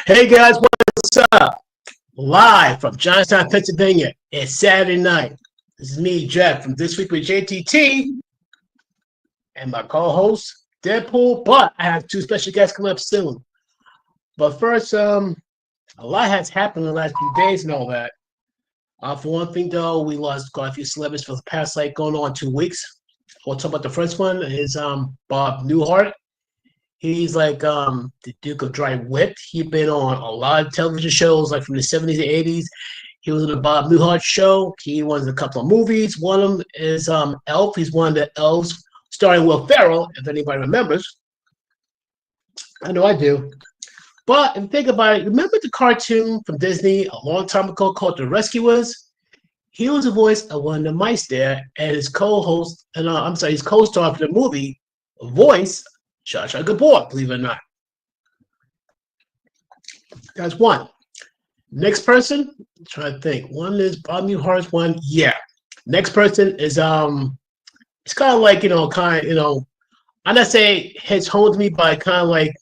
Hey guys, what's up? Live from Johnstown, Pennsylvania. It's Saturday night. This is me, Jeff, from This Week with JTT, and my co-host, Deadpool. But I have two special guests coming up soon. But first, a lot has happened in the last few days and all that. For one thing, though, we lost quite a few celebrities for the past, going on 2 weeks. We'll talk about the first one is Bob Newhart. He's the Duke of Dry Wit. He's been on a lot of television shows like from the 70s and 80s. He was on the Bob Newhart show. He was in a couple of movies. One of them is Elf. He's one of the elves starring Will Ferrell, if anybody remembers. I know I do. But if you think about it, remember the cartoon from Disney a long time ago called The Rescuers? He was the voice of one of the mice there, and his co-host, his co-star for the movie, voice Shasha Gabor, believe it or not. That's one. Next person, I'm trying to think. One is Bob Newhart's one. Yeah. Next person is it's kind of like, I'm not saying hits home to me, but kind of like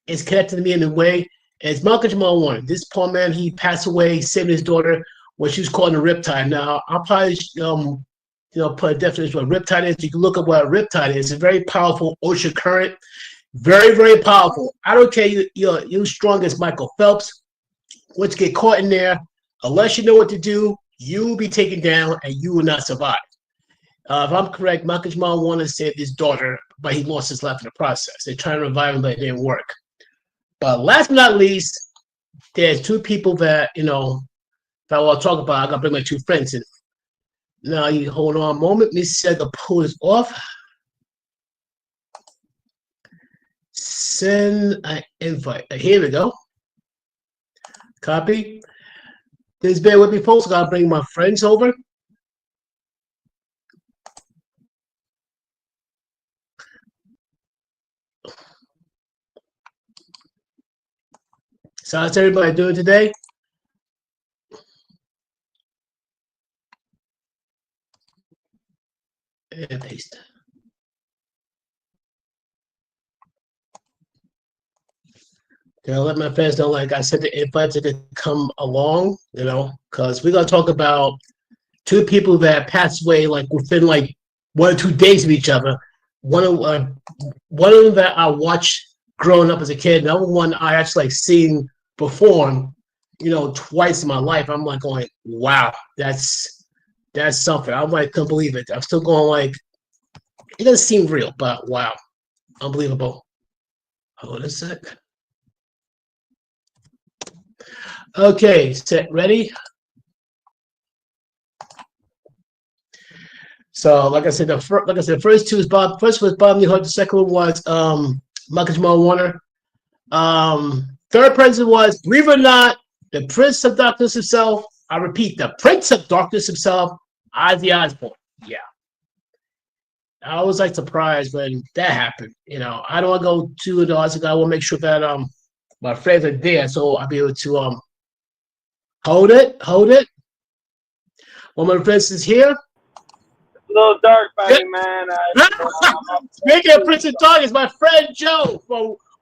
it's connected to me in a way. It's Malcolm Jamal Warner. This poor man, he passed away saving his daughter when she was caught in a riptide. Now, I'll probably put a definition of what a riptide is. You can look up what a riptide is. It's a very powerful ocean current. Very, very powerful. I don't care you're strong as Michael Phelps. Once you get caught in there, unless you know what to do, you will be taken down and you will not survive. If I'm correct, Malcolm Jamal wanted to save his daughter, but he lost his life in the process. They tried to revive him, but it didn't work. But last but not least, there's two people that I will talk about. I'm gonna bring my two friends in. Now you hold on a moment. Let me see if I can pull this off. Send an invite. Here we go. Copy. Just bear with me, folks. I gotta bring my friends over. So how's everybody doing today? And paste. Okay, I'll let my friends know, like I said, the invites to come along, because we're gonna talk about two people that passed away within 1 or 2 days of each other. One of them that I watched growing up as a kid, another one I actually seen perform, twice in my life. I'm going, wow, that's something. I couldn't believe it. I'm still going it doesn't seem real, but wow, unbelievable. Hold on a sec. Okay, set, ready? So, like I said, the first two is Bob. First was Bob Newhart. The second one was Malcolm Jamal Warner. Third person was, believe it or not, the Prince of Darkness himself. I repeat, the Prince of Darkness himself, Ozzy Osbourne. Yeah. I was surprised when that happened. I don't want to go too into Ozzy. I want to make sure that my friends are there, so I'll be able to hold it. One of my friends is here. It's a little dark by me, man. Speaking of Prince of Darkness, my friend Joe.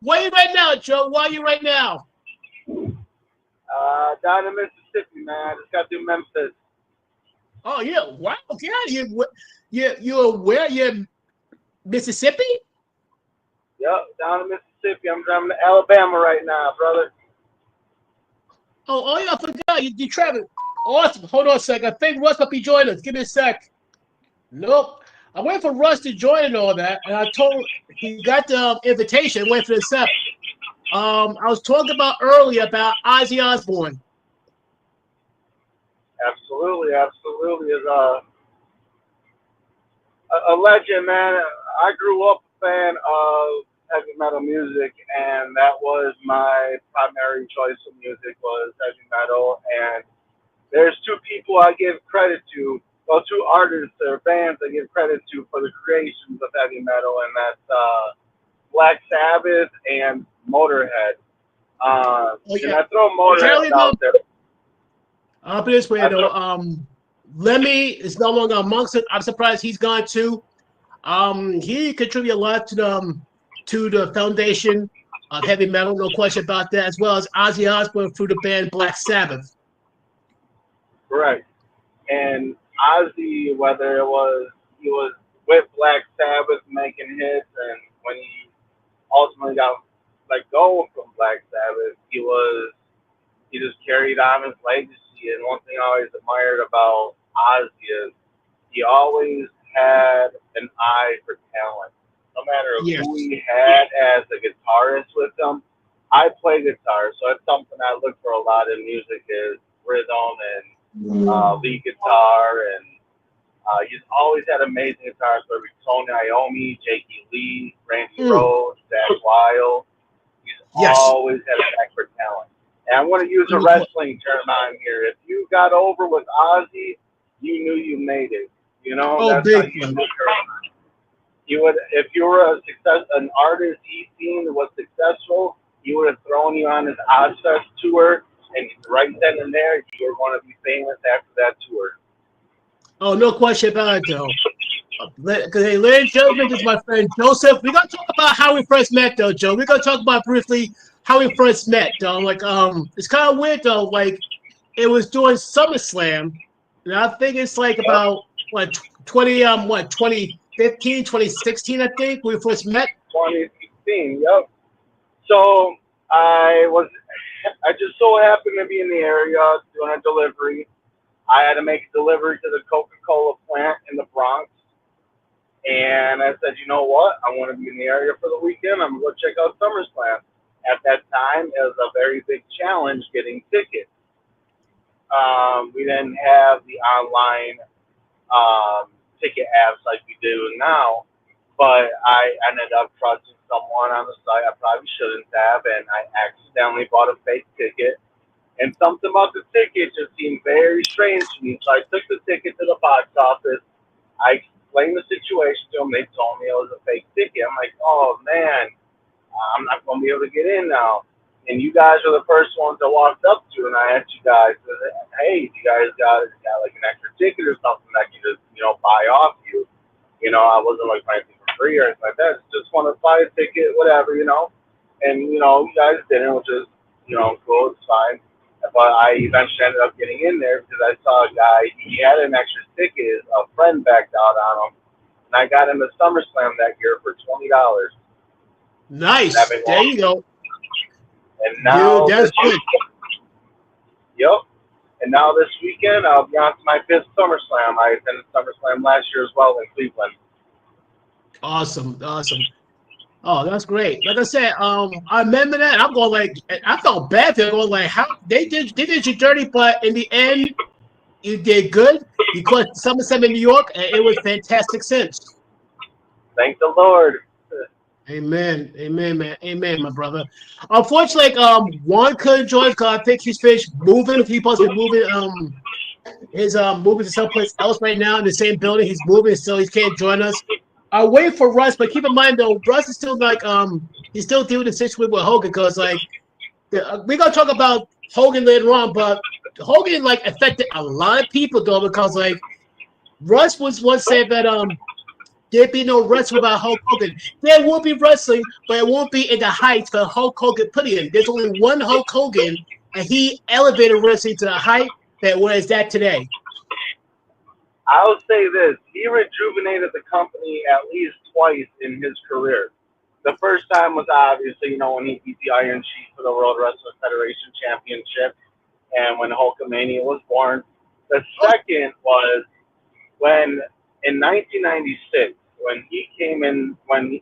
Where are you right now, Joe? Where are you right now? Down in Mississippi, man. I just got through Memphis. Oh yeah, wow, yeah. You're where? You're Mississippi? Yep, down in Mississippi. I'm driving to Alabama right now, brother. Oh yeah, I forgot. You traveling. Awesome. Hold on a second. I think Russ might be joining us. Give me a sec. Nope. I waited for Russ to join and all that, and I told he got the invitation, wait for the step. I was talking about earlier about Ozzy Osbourne. Absolutely is a legend, man. I grew up a fan of heavy metal music, and that was my primary choice of music was heavy metal. And there's two people I give credit to, well, two artists or bands I give credit to for the creations of heavy metal, and that's Black Sabbath and Motorhead. And I throw Motorhead out there. I'll put it this way, Lemmy is no longer amongst it. I'm surprised he's gone too. He contributed a lot to the foundation of heavy metal, no question about that, as well as Ozzy Osbourne through the band Black Sabbath. Correct. And Ozzy, whether it was he was with Black Sabbath making hits, and when he ultimately got let go from Black Sabbath, he just carried on his legacy. And one thing I always admired about Ozzy is he always had an eye for talent. No matter Yes. who he had as a guitarist with him, I play guitar, so it's something I look for a lot in music is rhythm and lead guitar. And he's always had amazing guitarists, whether it's Tony Iommi, Jakey Lee, Randy Rhoads, Zach Wild. He's Yes. always had an eye for talent. And I'm going to use a wrestling term on here. If you got over with Ozzy, you knew you made it. You know, that's how you look around. You would, if you were an artist he seen was successful, he would have thrown you on his Ozfest tour, and right then and there, you were going to be famous after that tour. Oh, no question about it, though. Hey, ladies and gentlemen, this is my friend Joseph. We're gonna talk about how we first met, though, Joe. We're gonna talk about briefly how we first met, though. Like, it's kind of weird, though. Like, it was during SummerSlam, and I think it's like about 2015, 2016, I think we first met. 2016, yep. So I just so happened to be in the area doing a delivery. I had to make a delivery to the Coca-Cola plant in the Bronx. And I said, you know what? I want to be in the area for the weekend. I'm going to go check out SummerSlam. At that time, it was a very big challenge getting tickets. We didn't have the online ticket apps like we do now, but I ended up trusting someone on the site I probably shouldn't have, and I accidentally bought a fake ticket. And something about the ticket just seemed very strange to me. So I took the ticket to the box office. I explained the situation to them. They told me it was a fake ticket. I'm like, oh man, I'm not going to be able to get in now. And you guys are the first ones I walked up to, and I asked you guys, hey, you guys got like an extra ticket or something that can just, buy off you? I wasn't like anything for free or anything like that. Just want to buy a ticket, whatever, And, you guys didn't, which is, cool, it's fine. But I eventually ended up getting in there because I saw a guy, he had an extra ticket, a friend backed out on him, and I got him to SummerSlam that year for $20. Nice. There you go. And now, that's good. Yep. And now this weekend, I'll be on to my 5th SummerSlam. I attended SummerSlam last year as well in Cleveland. Awesome. Oh, that's great. Like I said, I remember that. I'm going like, I felt bad for going like, how they did you dirty, but in the end, you did good. You caught SummerSlam in New York, and it was fantastic since. Thank the Lord. Amen, man, amen, my brother. Unfortunately, Juan couldn't join because I think he's finished moving. He's supposed to be moving. He's moving to someplace else right now in the same building. He's moving, so he can't join us. I wait for Russ, but keep in mind though, Russ is still like he's still dealing with the situation with Hogan because like we're gonna talk about Hogan later on, but Hogan like affected a lot of people though because like Russ was once said that there'd be no wrestling without Hulk Hogan. There will be wrestling, but it won't be in the heights that Hulk Hogan put it in. There's only one Hulk Hogan, and he elevated wrestling to the height that where it's at today. I'll say this. He rejuvenated the company at least twice in his career. The first time was obviously, when he beat the Iron Sheik for the World Wrestling Federation Championship and when Hulkamania was born. The second was when, in 1996, when he came in, when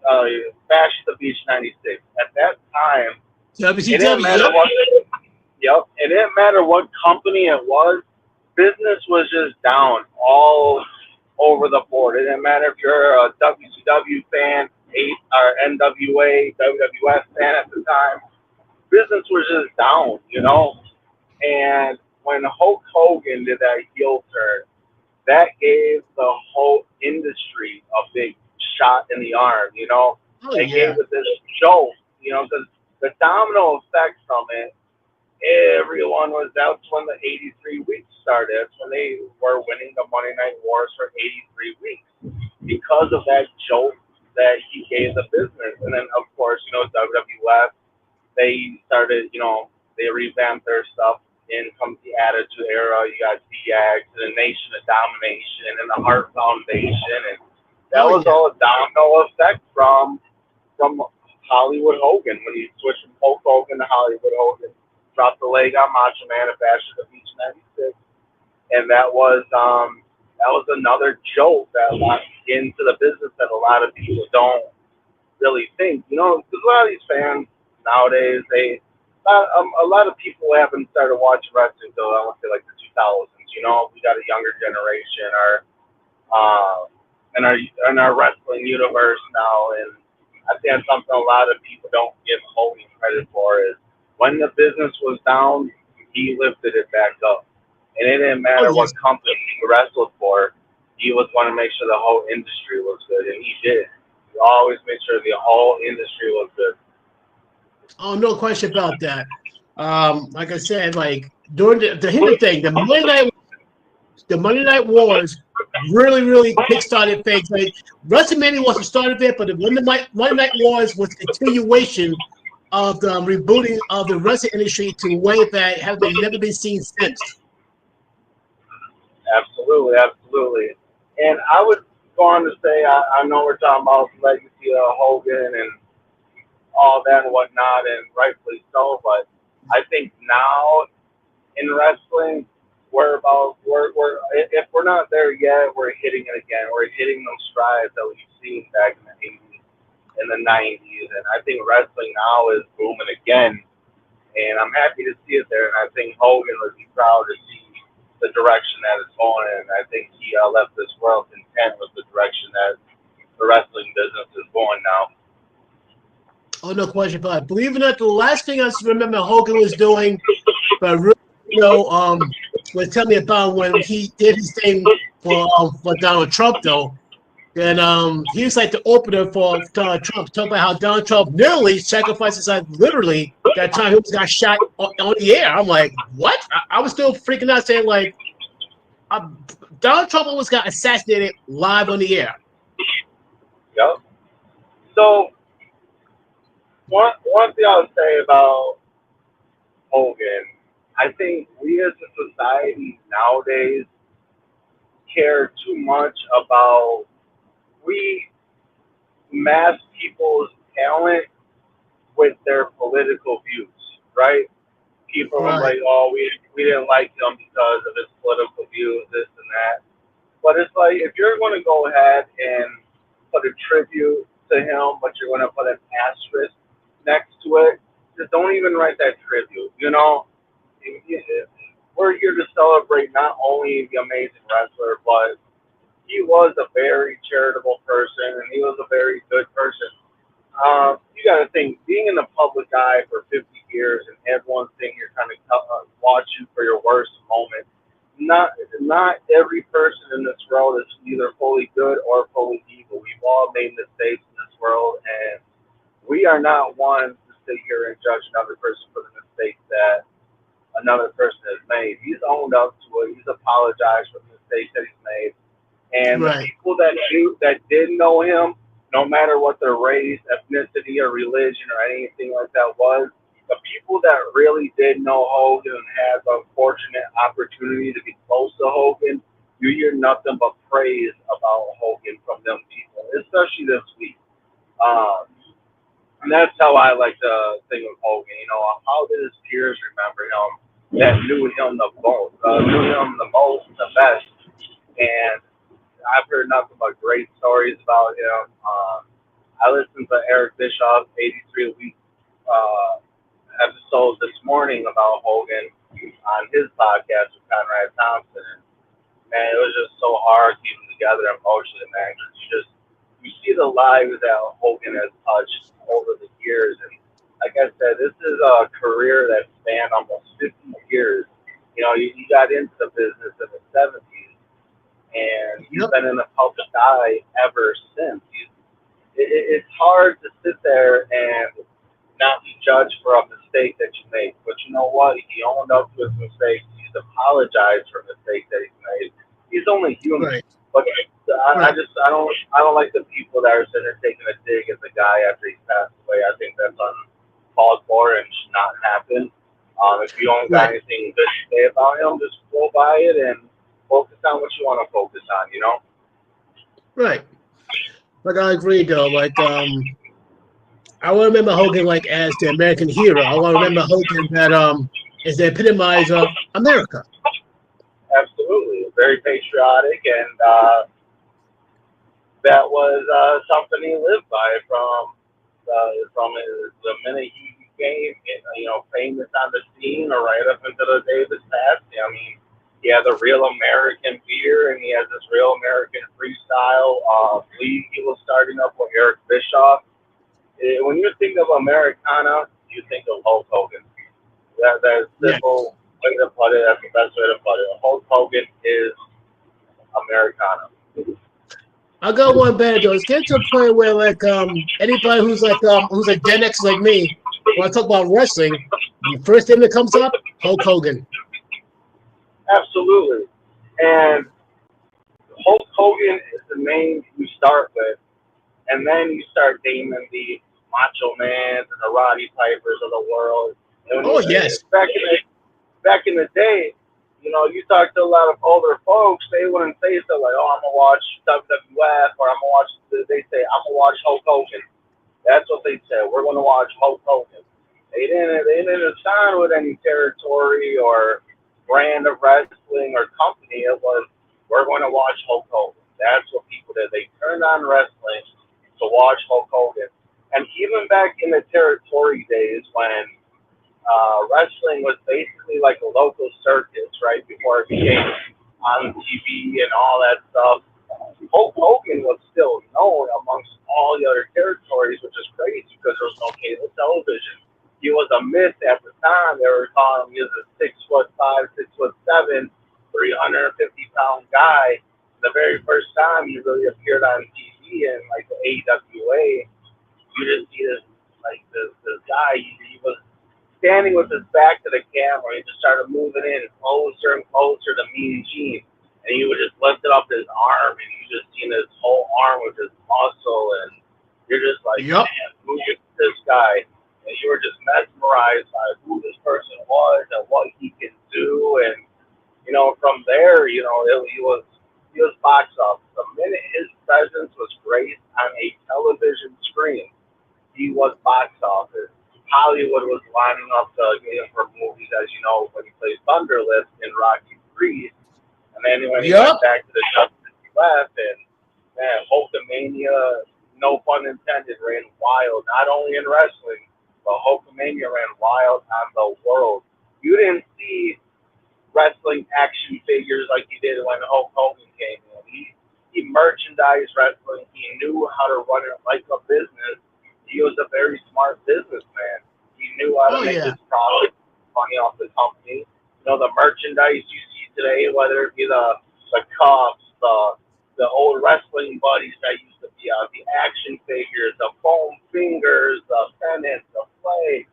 Bash at the Beach 96, at that time, it didn't matter it didn't matter what company it was, business was just down all over the board. It didn't matter if you're a WCW fan, or NWA, WWF fan at the time. Business was just down, And when Hulk Hogan did that heel turn, that gave the whole industry a big shot in the arm, It gave it this jolt, because the domino effect from it, that's when the 83 weeks started. That's when they were winning the Monday Night Wars for 83 weeks because of that jolt that he gave the business. And then, of course, WWF they started, they revamped their stuff. In comes the Attitude Era. You got DX and the Nation of Domination and the Heart Foundation, and that Oh was yeah. all a domino effect from Hollywood Hogan when he switched from Hulk Hogan to Hollywood Hogan. Dropped the leg on Macho Man at Bash of the Beach '96, and that was another joke that got into the business that a lot of people don't really think. Because a lot of these fans nowadays, a lot of people haven't started watching wrestling until I want to say like the 2000s. We got a younger generation, uh, in our wrestling universe now, and I think that's something a lot of people don't give Hogan credit for is when the business was down, he lifted it back up, and it didn't Oh matter what yes. company he wrestled for. He was going to make sure the whole industry was good, and he did. He always made sure the whole industry was good. Oh, no question about that. Like I said, like during the hidden thing, the Monday Night Wars really, really kick-started things. Like WrestleMania was the start of it, but the Monday Night Wars was a continuation of the rebooting of the wrestling industry to a way that has never been seen since. Absolutely, absolutely. And I would go on to say, I know we're talking about the legacy of Hogan and all that and whatnot, and rightfully so. But I think now in wrestling, we're if we're not there yet, we're hitting it again. We're hitting those strides that we've seen back in the '80s, in the '90s, and I think wrestling now is booming again. And I'm happy to see it there. And I think Hogan would be proud to see the direction that it's going. And I think he left this world content with the direction that the wrestling business is going now. Oh, no question about it. Believe it or not, the last thing I remember Hogan was doing, but really, was telling me about when he did his thing for Donald Trump, though. And he was like the opener for Donald Trump, talking about how Donald Trump nearly sacrificed his life, literally, that time he got shot on the air. I'm like, what? I was still freaking out, saying, like, uh, Donald Trump almost got assassinated live on the air. Yep. So one thing I would say about Hogan, I think we as a society nowadays care too much about we mask people's talent with their political views, right? People are Right. like, oh, we didn't like him because of his political views, this and that. But it's like if you're going to go ahead and put a tribute to him, but you're going to put an asterisk next to it, just don't even write that tribute. We're here to celebrate not only the amazing wrestler, but he was a very charitable person and he was a very good person. You got to think, being in the public eye for 50 years and everyone's sitting here kind of watch you for your worst moment. Not every person in this world is either fully good or fully evil. We've all made mistakes in this world, and we are not one to sit here and judge another person for the mistakes that another person has made. He's owned up to it. He's apologized for the mistakes that he's made. And the Right. people that did know him, no matter what their race, ethnicity, or religion or anything like that was, the people that really did know Hogan and had the fortunate opportunity to be close to Hogan, you hear nothing but praise about Hogan from them people, especially this week. Um, and that's how I like to think of Hogan. How did his peers remember him that knew him the most and the best? And I've heard nothing but great stories about him. I listened to Eric Bischoff's 83 week uh, episode this morning about Hogan on his podcast with Conrad Thompson. And man, it was just so hard keeping together emotionally, man. 'Cause you see the lives that Hogan has touched over the years, and like I said, this is a career that spanned almost 50 years. You got into the business in the '70s, and he's Yep. been in the public eye ever since. It's hard to sit there and not be judged for a mistake that you made. But you know what? He owned up to his mistakes. He's apologized for mistakes that he's made. He's only human. Right. But I Right. just I don't like the people that are sitting there taking a dig at the guy after he's passed away. I think that's uncalled for and should not happen. If you don't got Right, anything good to say about him, just go by it and focus on what you want to focus on. You know. right. Like I agree though. Like I will remember Hogan like as the American hero. I will remember Hogan that is the epitomize of America. Absolutely, very patriotic, and that was something he lived by from the minute he became, famous on the scene, or right up until the day of his passing. I mean, he has a real American beer, and he has this real American freestyle league he was starting up with Eric Bischoff. When you think of Americana, you think of Hulk Hogan. That's Yeah. simple way to put it. That's the best way to put it. Hulk Hogan is Americana. I got one better though. It's getting to a point where like anybody who's like Gen X like me, when I talk about wrestling, the first name that comes up, Hulk Hogan. Absolutely. And Hulk Hogan is the name you start with, and then you start naming the Macho Mans and the Roddy Pipers of the world. And when Oh yes. back in the day, you talk to a lot of older folks, they wouldn't say stuff like, "Oh, I'm gonna watch WWF," or "I'm gonna watch." They say, "I'm gonna watch Hulk Hogan." That's what they said. We're gonna watch Hulk Hogan. They didn't sign with any territory or brand of wrestling or company. It was, we're going to watch Hulk Hogan. That's what people did. They turned on wrestling to watch Hulk Hogan. And even back in the territory days when wrestling was basically like a local circus, right before it became on TV and all that stuff, Hulk Hogan was still known amongst all the other territories, which is crazy because there was no cable television. He was a myth at the time. They were calling him, he was a 6'5", 6'7", 350-pound guy. The very first time he really appeared on TV in like the AWA, you just see this guy. He was standing with his back to the camera. He just started moving in closer and closer to Mean Gene, and he would just lifted up his arm, and you just seen his whole arm with his muscle, and you're just like, Yep. man, who is this guy? And you were just mesmerized by who this person was and what he can do, and from there, he was box office. The minute his presence was graced on a television screen, he was box office. Hollywood was lining up to get him for movies, as you know, when he played Thunderlift in Rocky 3. And then when he Yep. went back to the WWF, and man, Hulkamania, no pun intended, ran wild, not only in wrestling, but Hulkamania ran wild on the world. You didn't see wrestling action figures like he did when Hulk Hogan came in. He merchandised wrestling. He knew how to run it like a business. He was a very smart businessman. He knew how Oh to make yeah. his product money off the company. The merchandise you see today, whether it be the cups, the old wrestling buddies that used to be out, the action figures, the foam fingers, the pennants, the flags,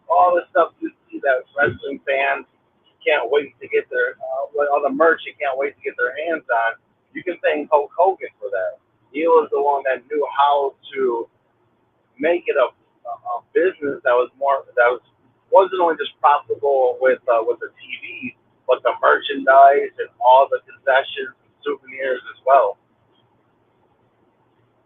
all the stuff you see that wrestling fans can't wait to get all the merch you can't wait to get their hands on. You can thank Hulk Hogan for that. He was the one that knew how to make it a business that wasn't only just profitable with the TV, but the merchandise and all the concessions and souvenirs as well.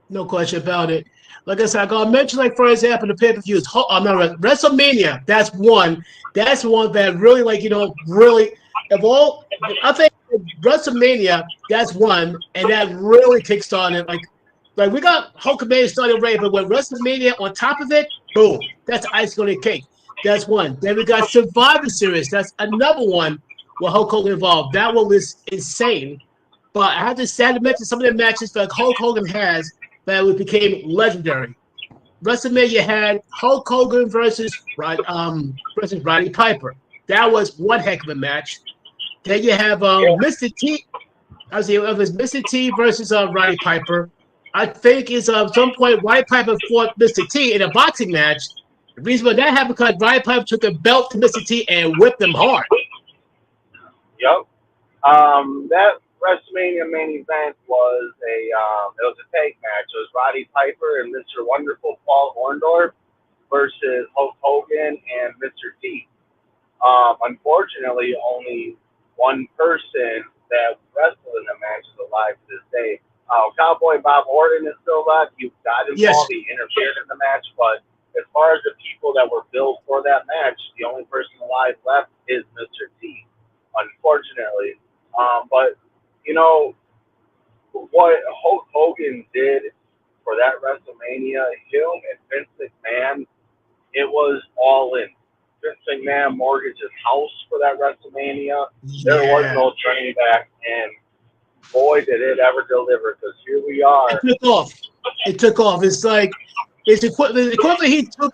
No question about it. Like I said, I gotta mention, like for example, the pay-per-views. I'm not WrestleMania. That's one. That's one that really, like really of all. I think WrestleMania. That's one, and that really kickstarted. Like we got Hulkamania started already, but with WrestleMania on top of it, boom, that's icing on the cake. That's one. Then we got Survivor Series. That's another one where Hulk Hogan involved. That one was insane. But I have to sadly mention some of the matches that Hulk Hogan has that became legendary. WrestleMania had Hulk Hogan versus Roddy Piper. That was one heck of a match. Then you have Mr. T. I was it was Mr. T versus Roddy Piper. I think is at some point Roddy Piper fought Mr. T in a boxing match. The reason why that happened because Roddy Piper took a belt to Mr. T and whipped him hard. Yep. That WrestleMania main event was a tag match. It was Roddy Piper and Mr. Wonderful Paul Orndorff. versus Hulk Hogan and Mr. T. Unfortunately, only one person that wrestled in the match is alive to this day. Cowboy Bob Orton is still left. He got Yes. involved. He interfered in the match. But as far as the people that were billed for that match, the only person alive left is Mr. T, unfortunately. But, you know, what Hulk Hogan did for that WrestleMania, him and Vince McMahon, it was all in. Vince McMahon mortgaged his house for that WrestleMania. There was Yeah. no turning back, and boy, did it ever deliver, because here we are. It took off. It took off. It's like it's equivalent. He took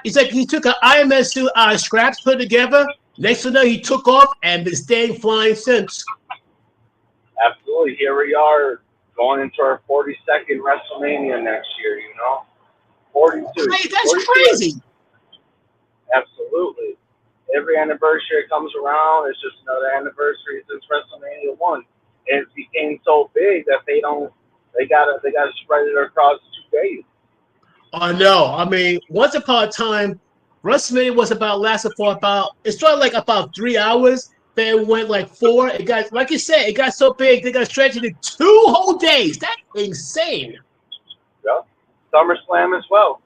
it's like he took an IMS suit out of scraps, put it together. Next thing you know, he took off and been staying flying since. Absolutely. Here we are going into our 42nd WrestleMania next year, 42. Hey, that's 42. crazy. Absolutely. Every anniversary comes around, it's just another anniversary since WrestleMania 1. And it became so big that they gotta spread it across 2 days. Oh no! I mean, once upon a time, WrestleMania was lasted for it started like about 3 hours. Then it went like 4. It got, like you said, it got so big they got stretched into 2 whole days. That's insane. Yeah. SummerSlam as well.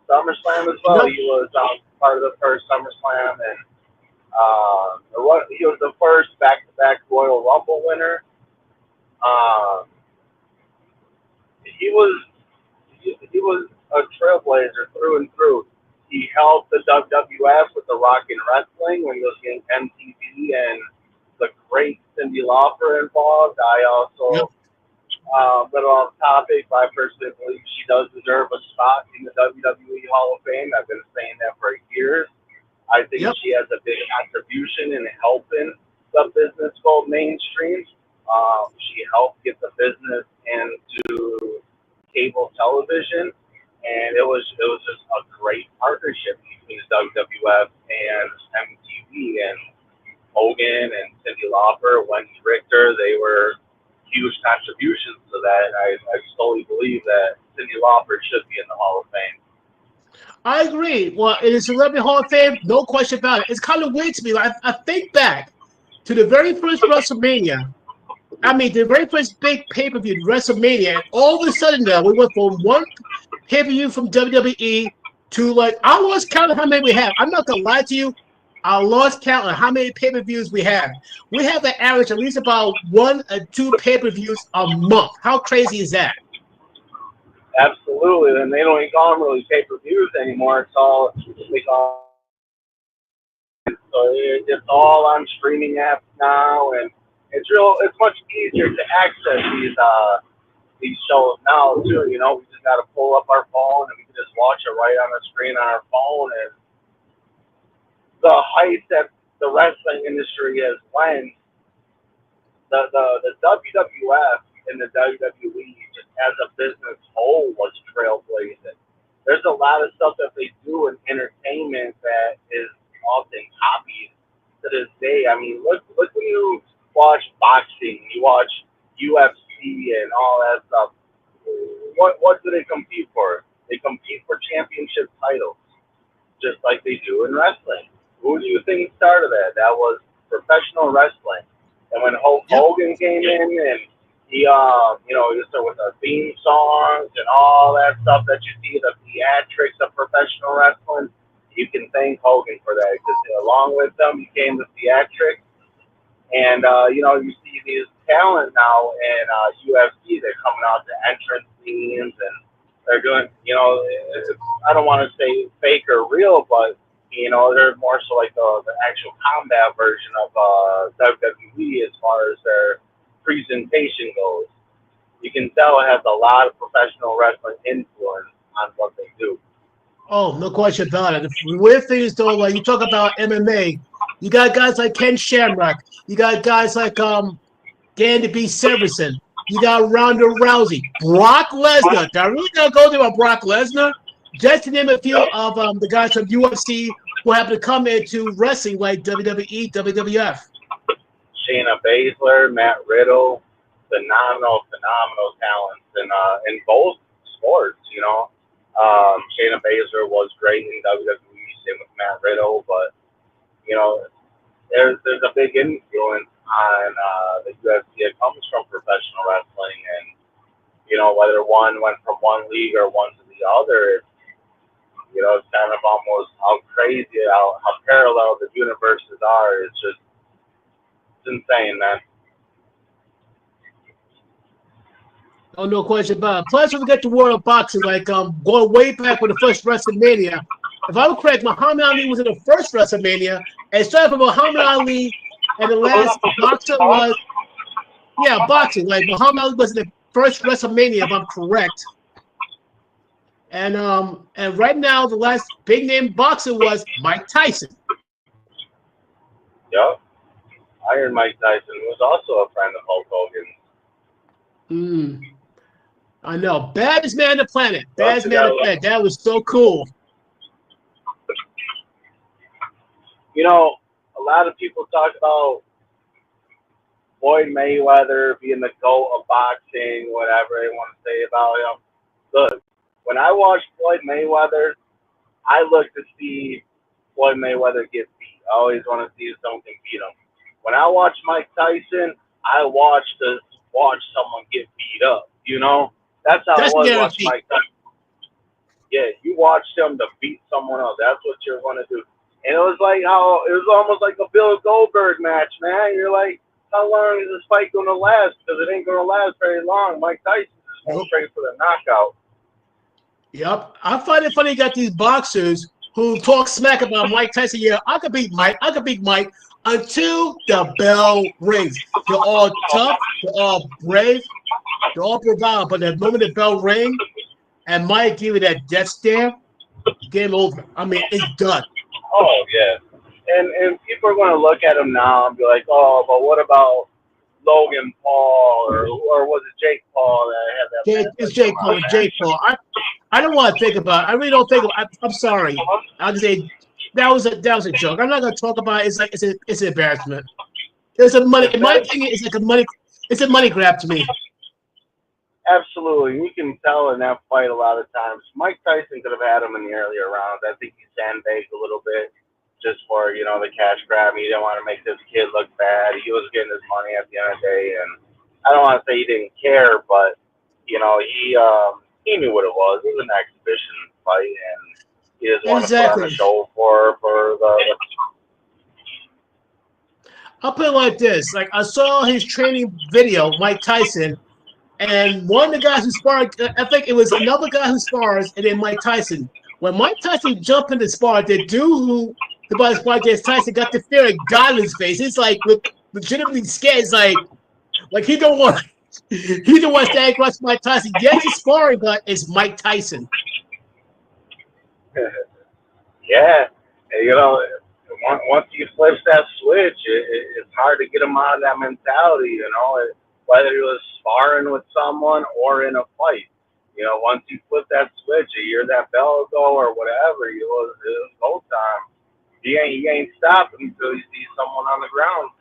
Yep. He was part of the first SummerSlam, and he was the first back-to-back Royal Rumble winner. He was a trailblazer through and through. He helped the WWF with the Rock and Wrestling when he was getting MTV and the great Cyndi Lauper involved. I Yep. also, little off topic, but I personally believe she does deserve a spot in the WWE Hall of Fame. I've been saying that for years. I think Yep. she has a big contribution in helping the business go mainstream. She helped get the business into cable television, and it was just a great partnership between the WWF and MTV, and Hogan and Cyndi Lauper, Wendy Richter. They were huge contributions to that. I solely believe that Cyndi Lauper should be in the Hall of Fame. I agree. Well, in the Celebrity Hall of Fame, no question about it. It's kind of weird to me. I think back to the very first WrestleMania. I mean, the very first big pay-per-view, WrestleMania, and all of a sudden now we went from one pay-per-view from WWE to like I lost count of how many we have. I'm not gonna lie to you, I lost count on how many pay-per-views we have. We have an average at least about 1 or 2 pay-per-views a month. How crazy is that? Absolutely, and they don't even call them really pay-per-views anymore. It's all they call. So it's all on streaming apps now, and it's much easier to access these shows now too. We just got to pull up our phone and we can just watch it right on the screen on our phone. And the height that the wrestling industry has went, the WWF and the WWE just as a business whole was trailblazing. There's a lot of stuff that they do in entertainment that is often copied to this day. I mean, look when you watch boxing, you watch UFC and all that stuff. What do they compete for? They compete for championship titles, just like they do in wrestling. Who do you think started that? That was professional wrestling. And when Hulk Hogan came in and he started with the theme songs and all that stuff that you see, the theatrics of professional wrestling, you can thank Hogan for that. Because along with them came the theatrics. And, you see these talent now in UFC. They're coming out to entrance scenes and they're doing, I don't want to say fake or real, but, they're more so like the actual combat version of WWE as far as their presentation goes. You can tell it has a lot of professional wrestling influence on what they do. Oh, no question about it. The weird thing is though, like you talk about MMA, you got guys like Ken Shamrock, you got guys like Danny B. Severson, you got Ronda Rousey, Brock Lesnar. Now, I really gotta go there about Brock Lesnar. Just to name a few of the guys from UFC who happen to come into wrestling like WWE, WWF. Shayna Baszler, Matt Riddle, phenomenal talents in both sports. Shayna Baszler was great in WWE, same with Matt Riddle, but you know, there's a big influence on the UFC that comes from professional wrestling, and whether one went from one league or one to the other, it's kind of almost how crazy, how parallel the universes are. It's insane, man. Oh, no question about it. Plus, when we get to world of boxing, like going way back with the first WrestleMania, if I'm correct, Muhammad Ali was in the first WrestleMania, and started from Muhammad Ali, and the last boxer was, boxing. Like Muhammad Ali was in the first WrestleMania, if I'm correct. And right now, the last big name boxer was Mike Tyson. Yep. Iron Mike Tyson was also a friend of Hulk Hogan. I know. Baddest man on the planet. Baddest man on the planet. That was so cool. A lot of people talk about Floyd Mayweather being the GOAT of boxing, whatever they want to say about him. Look, when I watched Floyd Mayweather, I look to see Floyd Mayweather get beat. I always want to see if someone can beat him. When I watch Mike Tyson, I watch someone get beat up. That's how it was watching Mike Tyson. Yeah, you watched him to beat someone else. That's what you're going to do. And it was almost like a Bill Goldberg match, man. You're like, how long is this fight going to last? Because it ain't going to last very long. Mike Tyson is going straight for the knockout. Yep. I find it funny you got these boxers who talk smack about Mike Tyson. Yeah, I could beat Mike. Until the bell rings. They're all tough. They're all brave. They're all bravado. But the moment the bell rings and Mike give you that death stare, game over. I mean, it's done. Oh, yeah. And people are going to look at him now and be like, oh, but what about Logan Paul or was it Jake Paul that had that? It's Jake Paul. Jake Paul. I don't want to think about it. I really don't think about it. I'm sorry. I'll just say that was a joke. I'm not going to talk about it. It's an embarrassment. It's a money. In my opinion, it's a money grab to me. Absolutely. You can tell in that fight a lot of times. Mike Tyson could have had him in the earlier rounds. I think he sandbagged a little bit just for, the cash grab. He didn't want to make this kid look bad. He was getting his money at the end of the day. And I don't want to say he didn't care, but, he knew what it was. It was an exhibition fight, and he just wanted to put on a show for the. I'll put it like this. Like, I saw his training video, Mike Tyson, and one of the guys who sparred, I think it was another guy who spars, and then Mike Tyson. When Mike Tyson jumped in the spar, the dude who the spar against Tyson got the fear of God in his face. It's like legitimately scared. It's like he don't want to stand across Mike Tyson. Yes, he's sparring, but it's Mike Tyson. Yeah, and, once he flips that switch, it's hard to get him out of that mentality. Whether he was sparring with someone or in a fight. Once you flip that switch, you hear that bell go or whatever, it was go time. He ain't stopping until you see someone on the ground.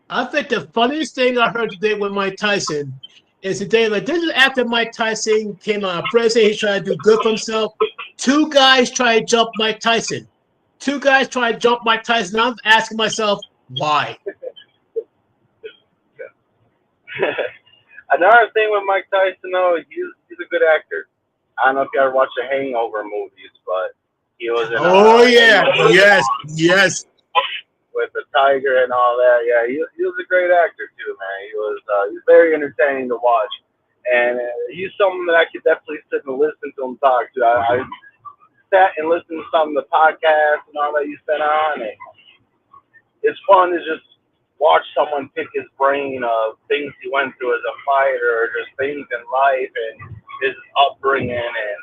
I think the funniest thing I heard today with Mike Tyson is today, like this is after Mike Tyson came on president, he's trying to do good for himself. Two guys try to jump Mike Tyson. I'm asking myself, why? Another thing with Mike Tyson, though, he's a good actor. I don't know if you ever watched the Hangover movies, but he was in. Yes. With the tiger and all that, yeah, he was a great actor too, man. He was very entertaining to watch, and he's someone that I could definitely sit and listen to him talk to. I sat and listened to some of the podcasts and all that you sent on, and it's fun to just watch someone pick his brain of things he went through as a fighter, or just things in life and his upbringing, and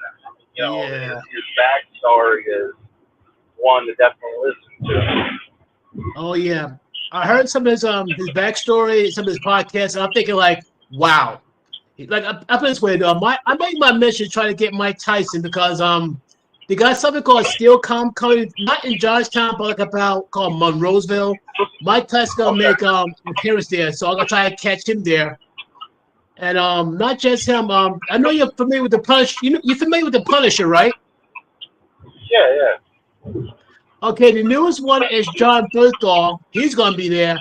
his backstory is one to definitely listen to. Oh yeah, I heard some of his backstory, some of his podcasts, and I'm thinking like, wow. Like I put it this way, though, I made my mission trying to get Mike Tyson because they got something called Steel coming, not in Johnstown, but called Monroeville. Mike Tyson gonna make an appearance there, so I'm gonna try to catch him there. And not just him. I know you're familiar with the Punisher. You're familiar with the Punisher, right? Yeah, yeah. Okay, the newest one is John Bernthal. He's going to be there.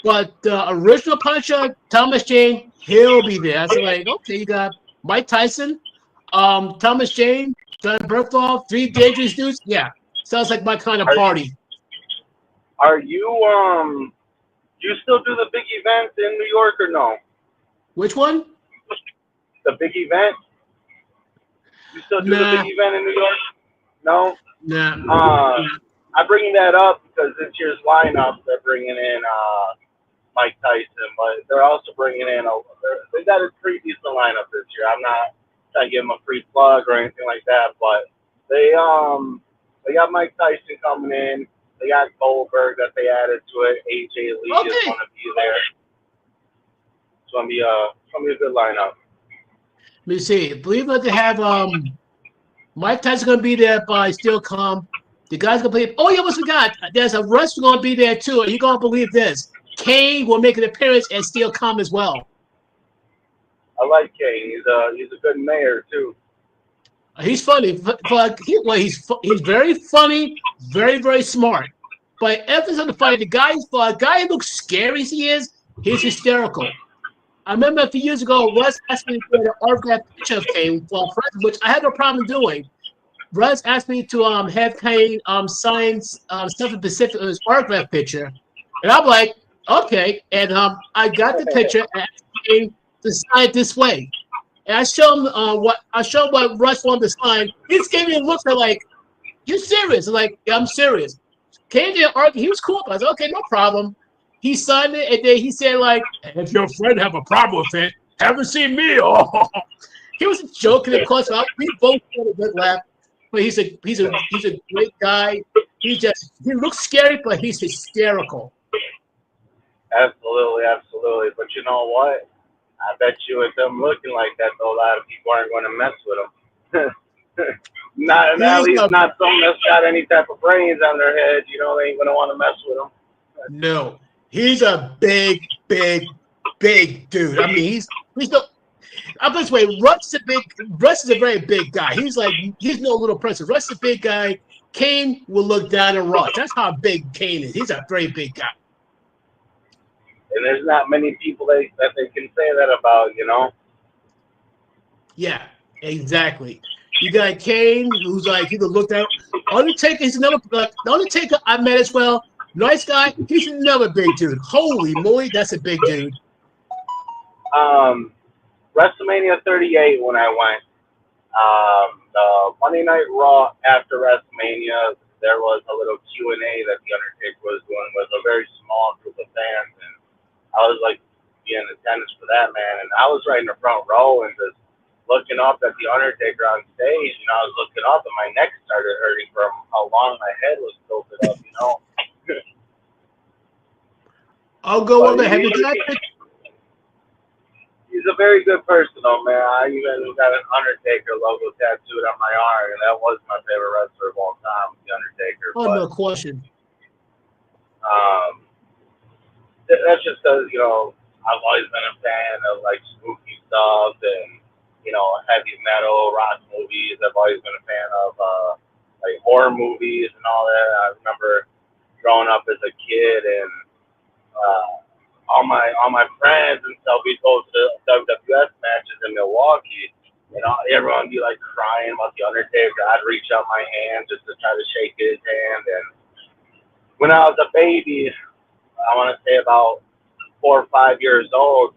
But the original Punisher, Thomas Jane, he'll be there. So like, okay, you got Mike Tyson, Thomas Jane, John Bernthal, three dangerous dudes. Yeah, sounds like my kind of Are party. are you still do the big event in New York or no? Which one? The big event? You still do the big Nah, event in New York? No. nah. Uh, I'm bringing that up because this year's lineup they're bringing in Mike Tyson, but they're also bringing in they got a pretty decent lineup this year. I'm not trying to give them a free plug or anything like that, but they got Mike Tyson coming in. They got Goldberg that they added to it. AJ Lee is Okay. going to be there. It's gonna be a good lineup. Let me see. Believe it, they have Mike Tyson going to be there by Still Calm. The guy's going to play. Oh, you almost forgot. There's a wrestler going to be there too. Are you going to believe this? Kane will make an appearance and Still Calm as well. I like Kane. He's a good mayor too. He's funny. He's very funny, very very smart. But emphasis on the funny, for a guy who looks scary as he is, he's hysterical. I remember a few years ago, Russ asked me to autograph picture of Kane for a present, which I had no problem doing. Russ asked me to have Kane sign something specific on his autograph picture, and I'm like, okay. And I got the picture and asked Kane to sign it this way. And I showed what Russ wanted to sign. He just gave me a look like, "You serious?" I'm like, "Yeah, I'm serious." Kane didn't argue. He was cool. I was like, "Okay, no problem." He signed it, and then he said, "Like, if your friend have a problem with it, haven't seen me." Oh, he was joking, of course. We both had a good laugh. But he's a great guy. He looks scary, but he's hysterical. Absolutely, absolutely. But you know what? I bet you with them looking like that, though, a lot of people aren't going to mess with them. Not at He's least a not someone that's got any type of brains on their head. You know, they ain't going to want to mess with them. no. He's a big, big, big dude. I mean, he's no. I'm this way. Russ is a very big guy. He's no little person. Russ is a big guy. Kane will look down on Russ. That's how big Kane is. He's a very big guy. And there's not many people that they can say that about. You know. Yeah, exactly. You got Kane, who's like he could look down. Undertaker, he's another. The Undertaker I met as well. Nice guy. He's another big dude. Holy moly, that's a big dude. Um, WrestleMania 38 when I went. The Monday Night Raw after WrestleMania, there was a little Q&A that the Undertaker was doing with a very small group of fans, and I was like being in attendance for that, man. And I was right in the front row and just looking up at the Undertaker on stage, and I was looking up, and my neck started hurting from how long my head was tilted up, you know. I'll go But over. Have you got he's a very good person, though, man. I even got an Undertaker logo tattooed on my arm, and that was my favorite wrestler of all time, the Undertaker. Oh, But no question. um, that's just because, you know, I've always been a fan of, like, spooky stuff and, you know, heavy metal, rock movies. I've always been a fan of, like, horror movies and all that. I remember growing up as a kid and all my friends and stuff, we'd go to WWF matches in Milwaukee. You know, everyone would be, like, crying about the Undertaker. I'd reach out my hand just to try to shake his hand. And when I was a baby, I want to say about 4 or 5 years old,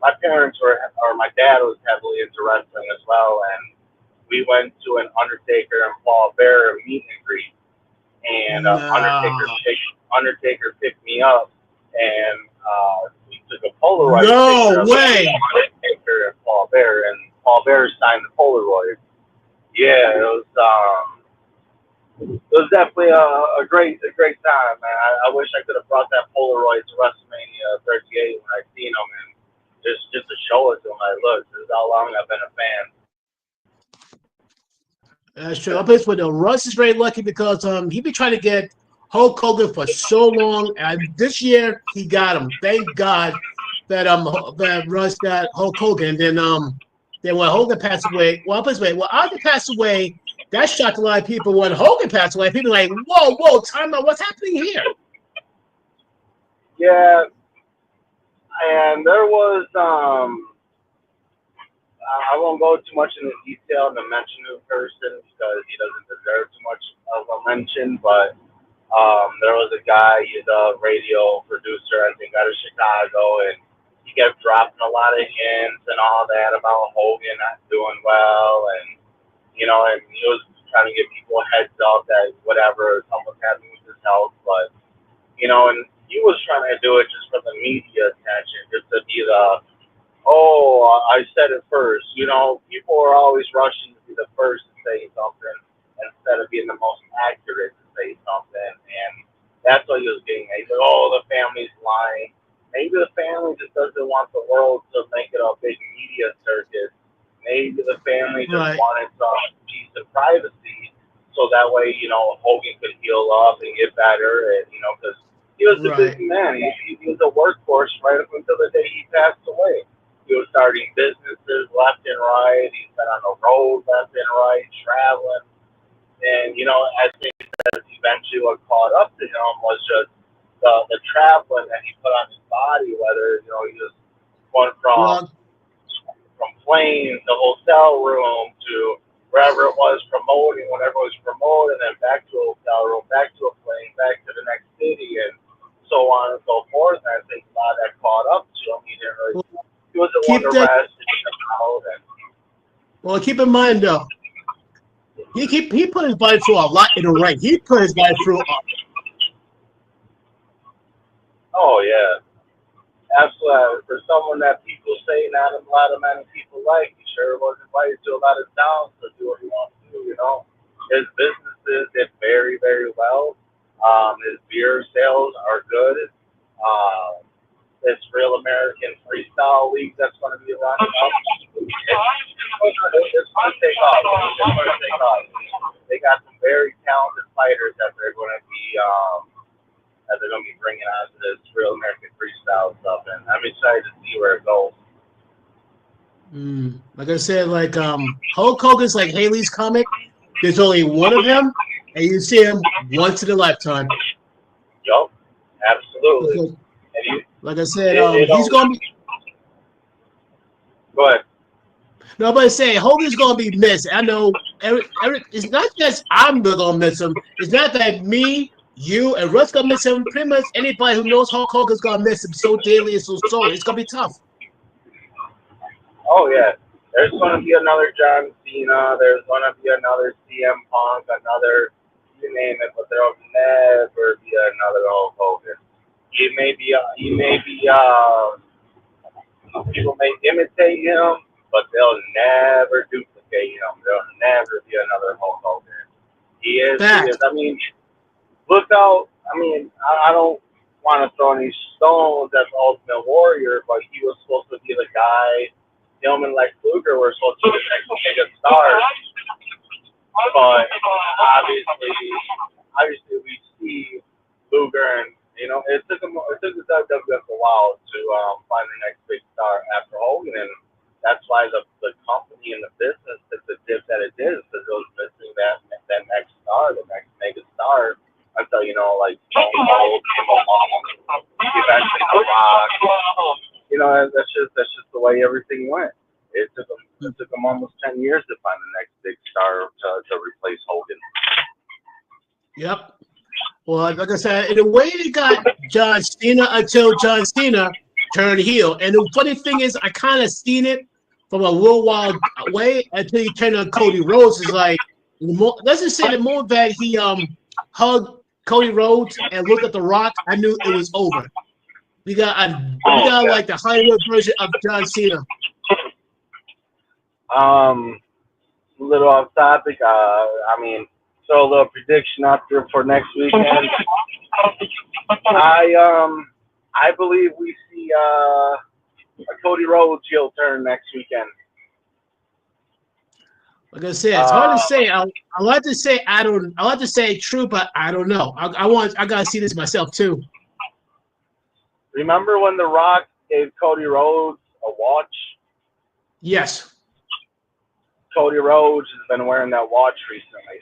my parents or my dad was heavily into wrestling as well, and we went to an Undertaker and Paul Bearer meet and greet, and No. Undertaker picked me up, and we took a Polaroid picture No of way. Undertaker and Paul Bearer, and Paul Bearer signed the Polaroid. Yeah, it was definitely a great time, man. I wish I could have brought that Polaroid to WrestleMania 38 when I seen him, and just to show it to him. Like, look, this is how long I've been a fan. That's true. I'll place with Russ is very lucky because he been trying to get Hulk Hogan for so long, and this year he got him. Thank God. that Russ got Hulk Hogan. Then when Hogan passed away, when Ozzy passed away, that shocked a lot of people. When Hogan passed away, people were like, whoa, time out, what's happening here? Yeah, and there was I won't go too much into detail to mention the person because he doesn't deserve too much of a mention. But there was a guy, he's a radio producer, I think, out of Chicago, and he kept dropping a lot of hints and all that about Hogan not doing well, and and he was trying to give people a heads up that whatever something's happening with his health, but and he was trying to do it just for the media attention, just to be the I said it first. People are always rushing to be the first to say something instead of being the most accurate to say something. And that's what he was getting at. He's like, the family's lying. Maybe the family just doesn't want the world to make it a big media circus. Maybe the family just wanted some peace and privacy so that way, Hogan could heal up and get better. And, because he was a busy man. He was a workhorse right up until the day he passed away. He was starting businesses left and right. He's been on the road left and right, traveling. And, I think that eventually what caught up to him was just the traveling that he put on his body, whether, he just went from planes to hotel room to wherever it was promoting, whenever it was promoted, and then back to a hotel room, back to a plane, back to the next city, and so on and so forth. And I think a lot of that caught up to him. He didn't really. He wasn't one to rest. Well, keep in mind though, he put his body through a lot in the ring. He put his body through. Oh yeah, absolutely. For someone that people say not a lot of many people like, he sure was invited to a lot of towns to do what he wants to do. His businesses did very, very well. His beer sales are good. This Real American Freestyle League that's going to be running up. It's going to take off. They got some very talented fighters that they're going to be bringing on to this Real American Freestyle stuff, and I'm excited to see where it goes. Like I said, Hulk Hogan's like Haley's comic. There's only one of him, and you see him once in a lifetime. Yup, absolutely. Like I said, he's going to be. Go ahead. No, but I say Hogan's going to be missed. I know. It's not just I'm going to miss him. It's not that me, you, and Russ going to miss him. Pretty much anybody who knows Hulk Hogan's going to miss him so daily and so sorely. It's going to be tough. Oh yeah, there's going to be another John Cena. There's going to be another CM Punk. Another, you name it, but there'll never be another Hulk Hogan. He may be, people may imitate him, but they'll never duplicate him. There'll never be another Hulk Hogan. He is. I mean, look out. I mean, I don't want to throw any stones at the Ultimate Warrior, but he was supposed to be the guy. Him and Lex Luger were supposed to be the next mega stars. But obviously, we see Luger and. It took the WWF a while to find the next big star after Hogan, and that's why the company and the business took the dip that it did, because it was missing that next star, the next mega star, until Stone Cold came along, eventually The Rock. That's just the way everything went. It took them almost 10 years to find the next big star to replace Hogan. Yep. Well, like I said, in a way they got John Cena until John Cena turned heel. And the funny thing is, I kind of seen it from a little while away until he turned on Cody Rhodes. Is like, let's just say the moment that he hugged Cody Rhodes and looked at The Rock, I knew it was over. We got like the Hollywood version of John Cena. A little off topic. So a little prediction out there for next weekend. I believe we see a Cody Rhodes heel turn next weekend. Like I said, it's hard to say. I like to say I like to say true, but I don't know. I gotta see this myself too. Remember when The Rock gave Cody Rhodes a watch. Yes. Cody Rhodes has been wearing that watch recently.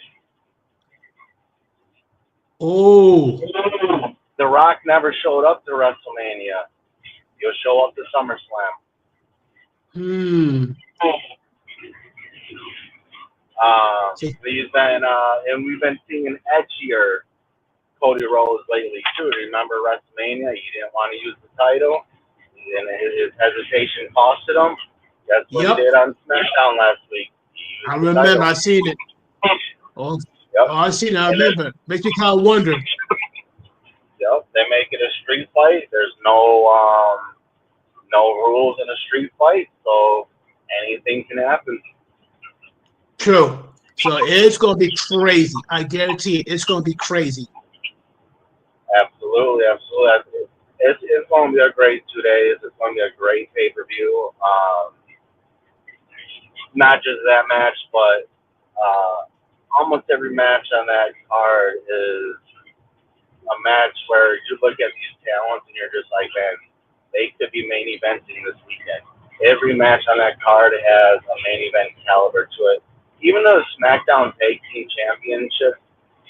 Oh. The Rock never showed up to WrestleMania. He'll show up to SummerSlam. Hmm. He's been, and we've been seeing an edgier Cody Rhodes lately too. Remember WrestleMania? He didn't want to use the title, and his hesitation costed him. That's what he did on SmackDown last week. I remember. I seen it. Oh, I seen it. I remember. Makes me kind of wonder. Yep. They make it a street fight. There's no rules in a street fight, so anything can happen. True. So it's going to be crazy. I guarantee it. It's going to be crazy. Absolutely. It's going to be a great 2 days. It's going to be a great pay-per-view. Not just that match, but almost every match on that card is a match where you look at these talents and you're just like, man, they could be main eventing this weekend. Every match on that card has a main event caliber to it. Even though the SmackDown Tag Team Championship,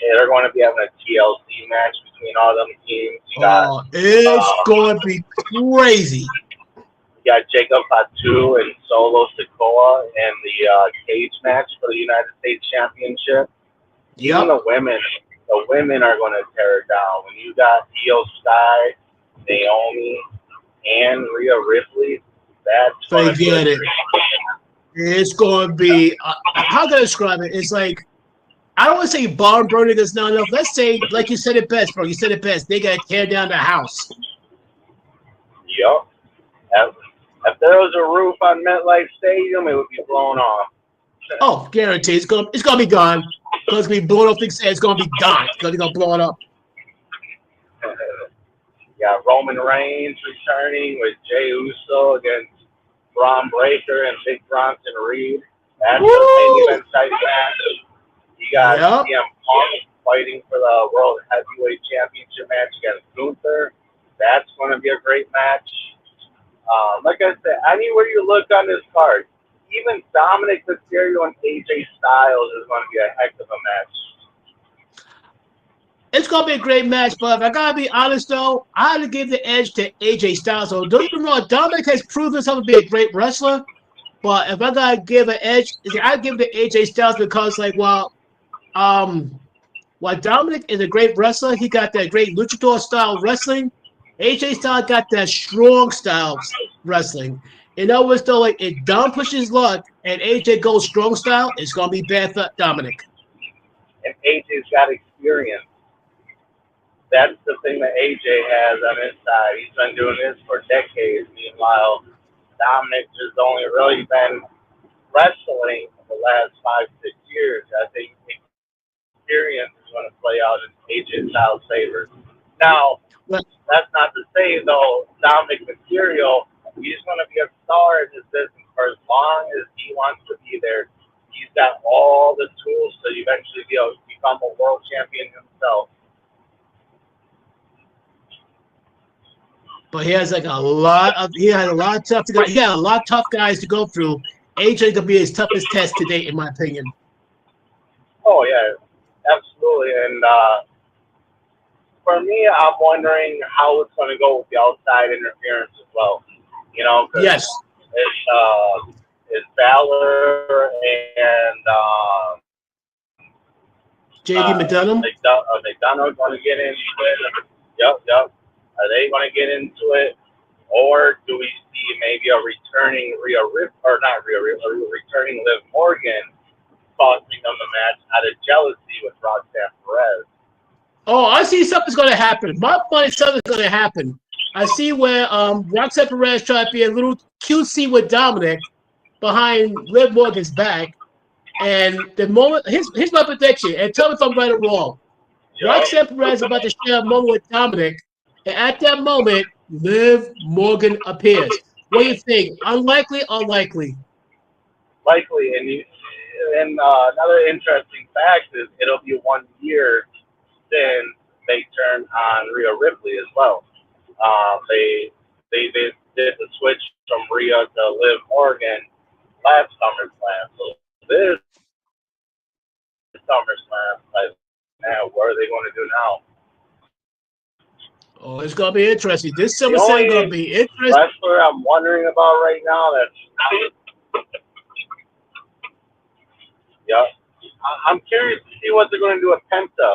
they're going to be having a TLC match between all them teams. It's going to be crazy. You got Jacob Fatu and Solo Sikoa in the cage match for the United States Championship. Even the women are going to tear it down. When you got Io Sky, Naomi, and Rhea Ripley, that's going to be it. It's going to be, how can I describe it? It's like, I don't want to say barn burning is not enough. Let's say, like you said it best, bro. You said it best. They got to tear down the house. Yep. If there was a roof on MetLife Stadium, it would be blown off. Oh, guaranteed. It's gonna be gone. It's going to be blown off. It's going to be gone because they're going to blow it up. You got Roman Reigns returning with Jey Uso against Braun Breaker and Big Bronson Reed. That's the main event type match. You got CM Punk fighting for the World Heavyweight Championship match against Gunther. That's going to be a great match. Like I said, anywhere you look on this card, even Dominic Mysterio and AJ Styles is going to be a heck of a match. It's going to be a great match, but if I got to be honest, though, I had to give the edge to AJ Styles. So don't get me wrong, Dominic has proven himself to be a great wrestler, but if I got to give an edge, I'd give it to AJ Styles because, like, while Dominic is a great wrestler, he got that great luchador style wrestling. AJ Styles got that strong style wrestling. In other words, though, like if Dom pushes luck and AJ goes strong style, it's gonna be bad for Dominic. And AJ's got experience. That's the thing that AJ has on his side. He's been doing this for decades. Meanwhile, Dominic has only really been wrestling for the last 5-6 years. I think experience is going to play out in AJ Styles' favor. Now, that's not to say, though, Dominic Mysterio, he's going to be a star in this business for as long as he wants to be there. He's got all the tools to eventually be able to become a world champion himself. But he has like a lot of tough guys to go through. AJ gonna be his toughest test to date, in my opinion. Oh yeah, absolutely. And for me, I'm wondering how it's going to go with the outside interference as well. You know, yes, it's Balor and JD McDonough. McDonough going to get into it. Yep. Are they going to get into it, or do we see maybe a returning returning Liv Morgan costing them the match out of jealousy with Roxanne Perez? Oh, I see something's going to happen. My money, something's going to happen. I see where Roxanne Perez tried to be a little cutesy with Dominic behind Liv Morgan's back. And the moment, here's my prediction, and tell me if I'm right or wrong. Roxanne Perez is about to share a moment with Dominic, and at that moment, Liv Morgan appears. What do you think? Unlikely or likely? Likely. And another interesting fact is it'll be 1 year since they turned on Rhea Ripley as well. did the switch from Rhea to Liv Morgan last SummerSlam. So this SummerSlam, like, man, what are they going to do now? Oh, it's gonna be interesting. This The SummerSlam gonna only be interesting. wrestler I'm wondering about right now yeah, I'm curious to see what they're going to do with Penta.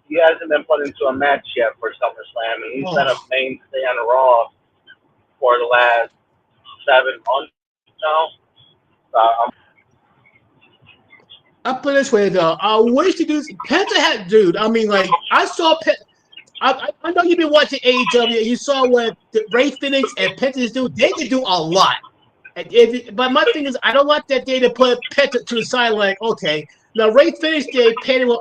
He hasn't been put into a match yet for SummerSlam, and he's been a Oh, mainstay on Raw for the last 7 months now. I'm I put it this way though. I wish to do Penta had dude. I mean, like I saw I know you've been watching AEW. You saw what Ray Phoenix and Penta do. They can do a lot. But my thing is, I don't want that day to put Penta to the side. Like, okay, now Ray Phoenix did Penta with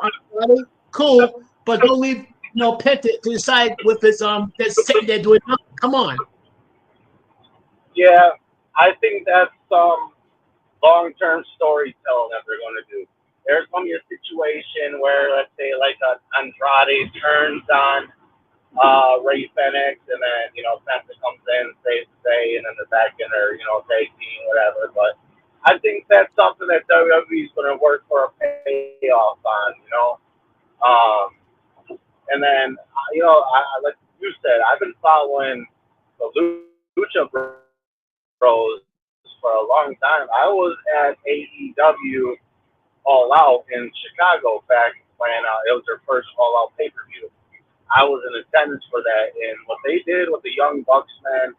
cool, but don't leave Penta to the side with his that's sitting there doing nothing. Come on. Yeah, I think that's some long-term storytelling that they're going to do. There's going to be a situation where, let's say, like Andrade turns on Ray Phoenix, and then Penta comes in, saves the day, and then the back end or tag team, whatever. But I think that's something that WWE is going to work for a payoff on. Um, and then like you said, I've been following the Lucha Bros for a long time. I was at AEW All Out in Chicago back when it was their first All Out pay-per-view. I was in attendance for that, and what they did with the Young Bucks, man,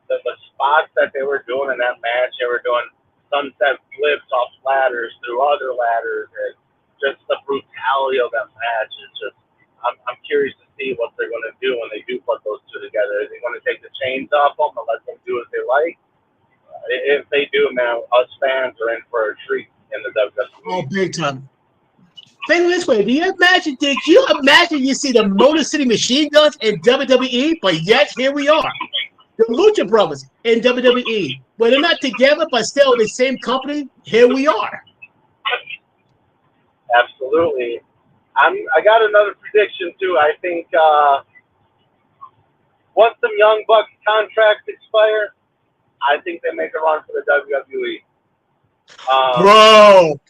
the spots that they were doing in that match, they were doing sunset flips off ladders through other ladders, and just the brutality of that match is just. I'm curious to see what they're going to do when they do put those two together. Are they going to take the chains off them and let them do as they like? If they do, man, us fans are in for a treat in the Oh, WWE. big time. Think this way. Did you imagine you see the Motor City Machine Guns in WWE, but yet here we are. The Lucha Brothers in WWE. But they're not together, but still the same company. Here we are. Absolutely. I got another prediction too. I think once some Young Bucks contracts expire, I think they make a run for the WWE. Bro.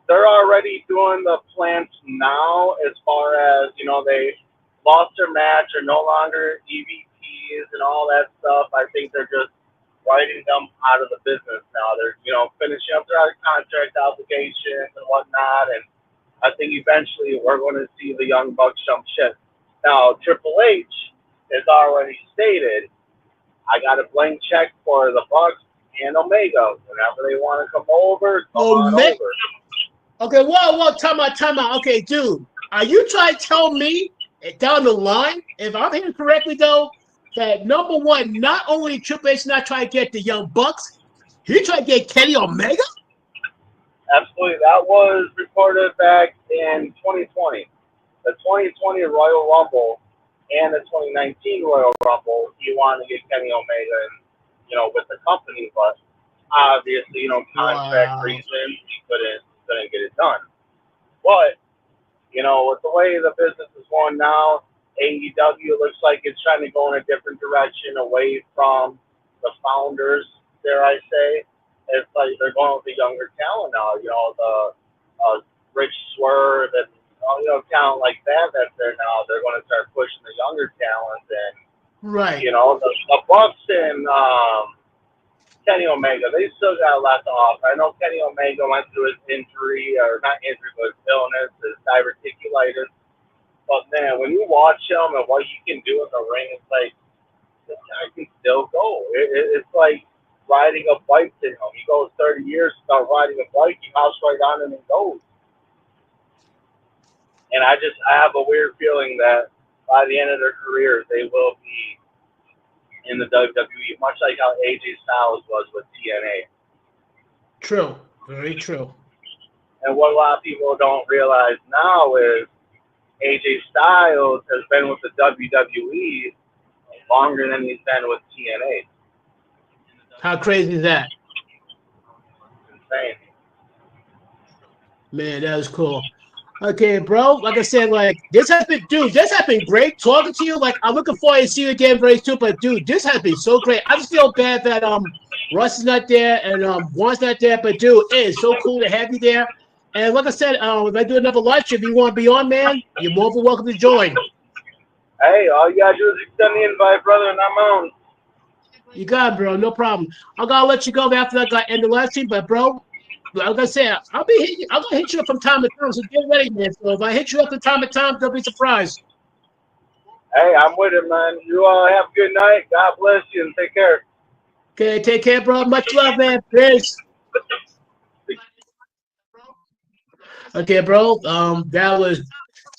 They're already doing the plans now as far as, they lost their match, are no longer EVPs and all that stuff. I think they're just writing them out of the business now. They're, finishing up their contract obligations and whatnot. And I think eventually we're going to see the Young Bucks jump ship. Now, Triple H has already stated, I got a blank check for the Bucks and Omega. Whenever they want to come over, come on over. Okay, whoa, time out. Okay, dude, are you trying to tell me down the line, if I'm hearing correctly, though, that number one, not only Triple H not trying to get the Young Bucks, he tried to get Kenny Omega? Absolutely. That was reported back in 2020. The 2020 Royal Rumble and the 2019 Royal Rumble, he wanted to get Kenny Omega with the company, but obviously, contract reasons, he couldn't get it done. But, with the way the business is going now, AEW looks like it's trying to go in a different direction away from the founders, dare I say. It's like they're going with the younger talent now, the Rich Swerve and, talent like that's there now. They're going to start pushing the younger talent and, right. The Bucks and Kenny Omega, they still got a lot to offer. I know Kenny Omega went through his injury, or not injury, but his illness, his diverticulitis. But man, when you watch him and what he can do in the ring, it's like this guy can still go. It's like riding a bike to him. He goes 30 years without riding a bike. He hops right on and goes. And I have a weird feeling that by the end of their careers, they will be in the WWE, much like how AJ Styles was with TNA. True. Very true. And what a lot of people don't realize now is AJ Styles has been with the WWE longer than he's been with TNA. How crazy is that? Insane. Man, that was cool. Okay, bro. Like I said, like this has been, dude. This has been great talking to you. Like I'm looking forward to see you again very soon. But dude, this has been so great. I just feel bad that Russ is not there and Juan's not there. But dude, it is so cool to have you there. And like I said, if I do another live stream, if you want to be on, man, you're more than welcome to join. Hey, all you gotta do is extend the invite, brother, and I'm on. You got it, bro. No problem. I'm gonna let you go after I got end the live stream. But bro, like I said, I'm gonna hit you up from time to time. So get ready, man. So if I hit you up from time to time, don't be surprised. Hey, I'm with it, man. You all have a good night. God bless you and take care. Okay, take care, bro. Much love, man. Peace. Okay, bro. That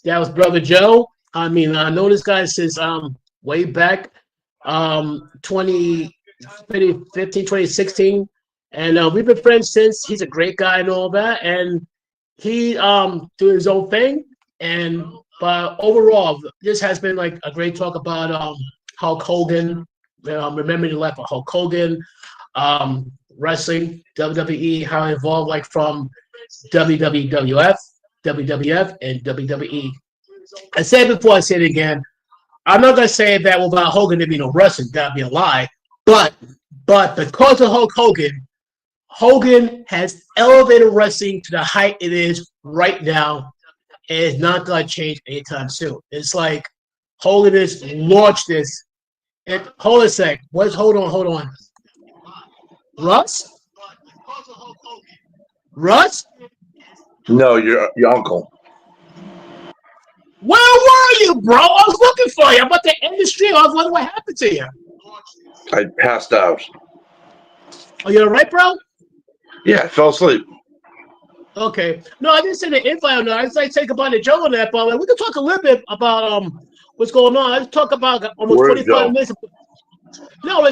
was brother Joe. I mean, I know this guy since way back 2015, 2016. And we've been friends since. He's a great guy and all that. And he doing his own thing. And but overall, this has been like a great talk about Hulk Hogan. Remembering the life of Hulk Hogan, wrestling, WWE, how it evolved like from WWF, WWF, and WWE. I said before, I said it again. I'm not gonna say that without Hogan there be no wrestling. That'd be a lie. But because of Hulk Hogan, Hogan has elevated wrestling to the height it is right now, and it's not gonna change anytime soon. It's like Hogan has launched this. And hold a sec. Hold on. Russ? Russ? No, your uncle. Where were you, bro? I was looking for you. I'm about to end the stream. I was wondering what happened to you. I passed out. Are you all right, bro? Yeah, I fell asleep. Okay. No, I didn't send an invite on that. I just like take about the Joe on that, but like, we can talk a little bit about what's going on. Let's talk about almost Where's 25 Joe? minutes. No, I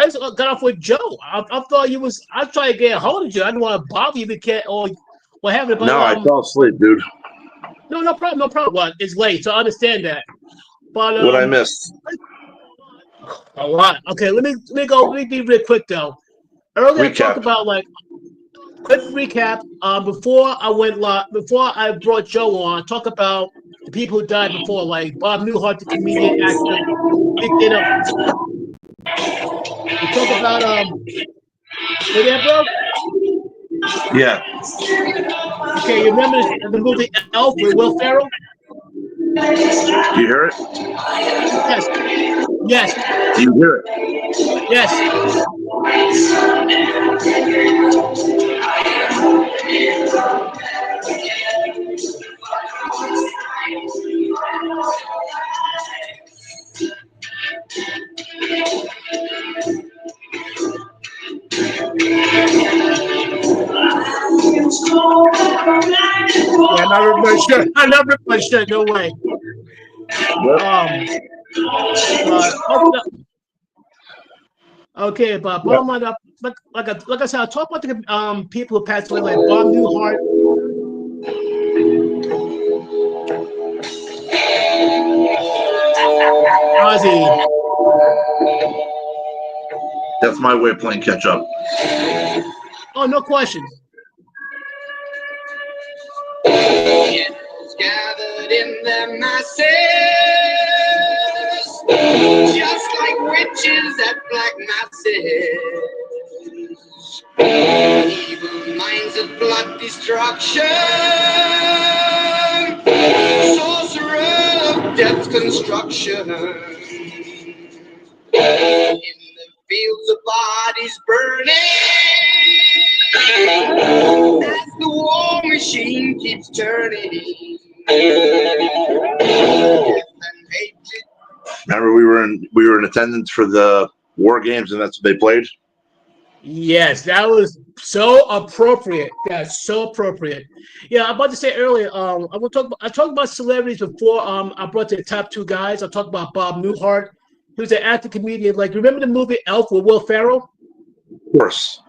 just got off with Joe. I thought you was. I was trying to get a hold of you. I didn't want to bother you because or what happened. But No, I fell asleep, dude. no problem. No problem. Well, it's late, so I understand that. But What I missed? a lot. Okay, let me go. Let me be real quick though. Earlier, I talked about like quick recap. Before I went live, before I brought Joe on, talk about the people who died before, like Bob Newhart, the comedian, actor. We talk about you there, bro? Yeah. Okay, you remember the movie Elf with Will Ferrell? Do you hear it? Yes. Yes. Do you hear it? Yes. Yeah, I'm not ripping my shirt. No way. Okay, but bottom line up, like I said, I talk about the people who passed away, like Bob Newhart. Ozzy. That's my way of playing catch up. Oh, no question. Gathered in their masses, just like witches at black masses. Evil minds of blood destruction, sorcerer of death construction. In the fields of bodies burning, as the war machine keeps turning. Remember, we were in attendance for the war games, and that's what they played. Yes, that was so appropriate. That's so appropriate. Yeah, I'm about to say earlier. I talked about celebrities before. I brought the top two guys. I talked about Bob Newhart. He was an actor comedian. Like, remember the movie Elf with Will Ferrell? Of course.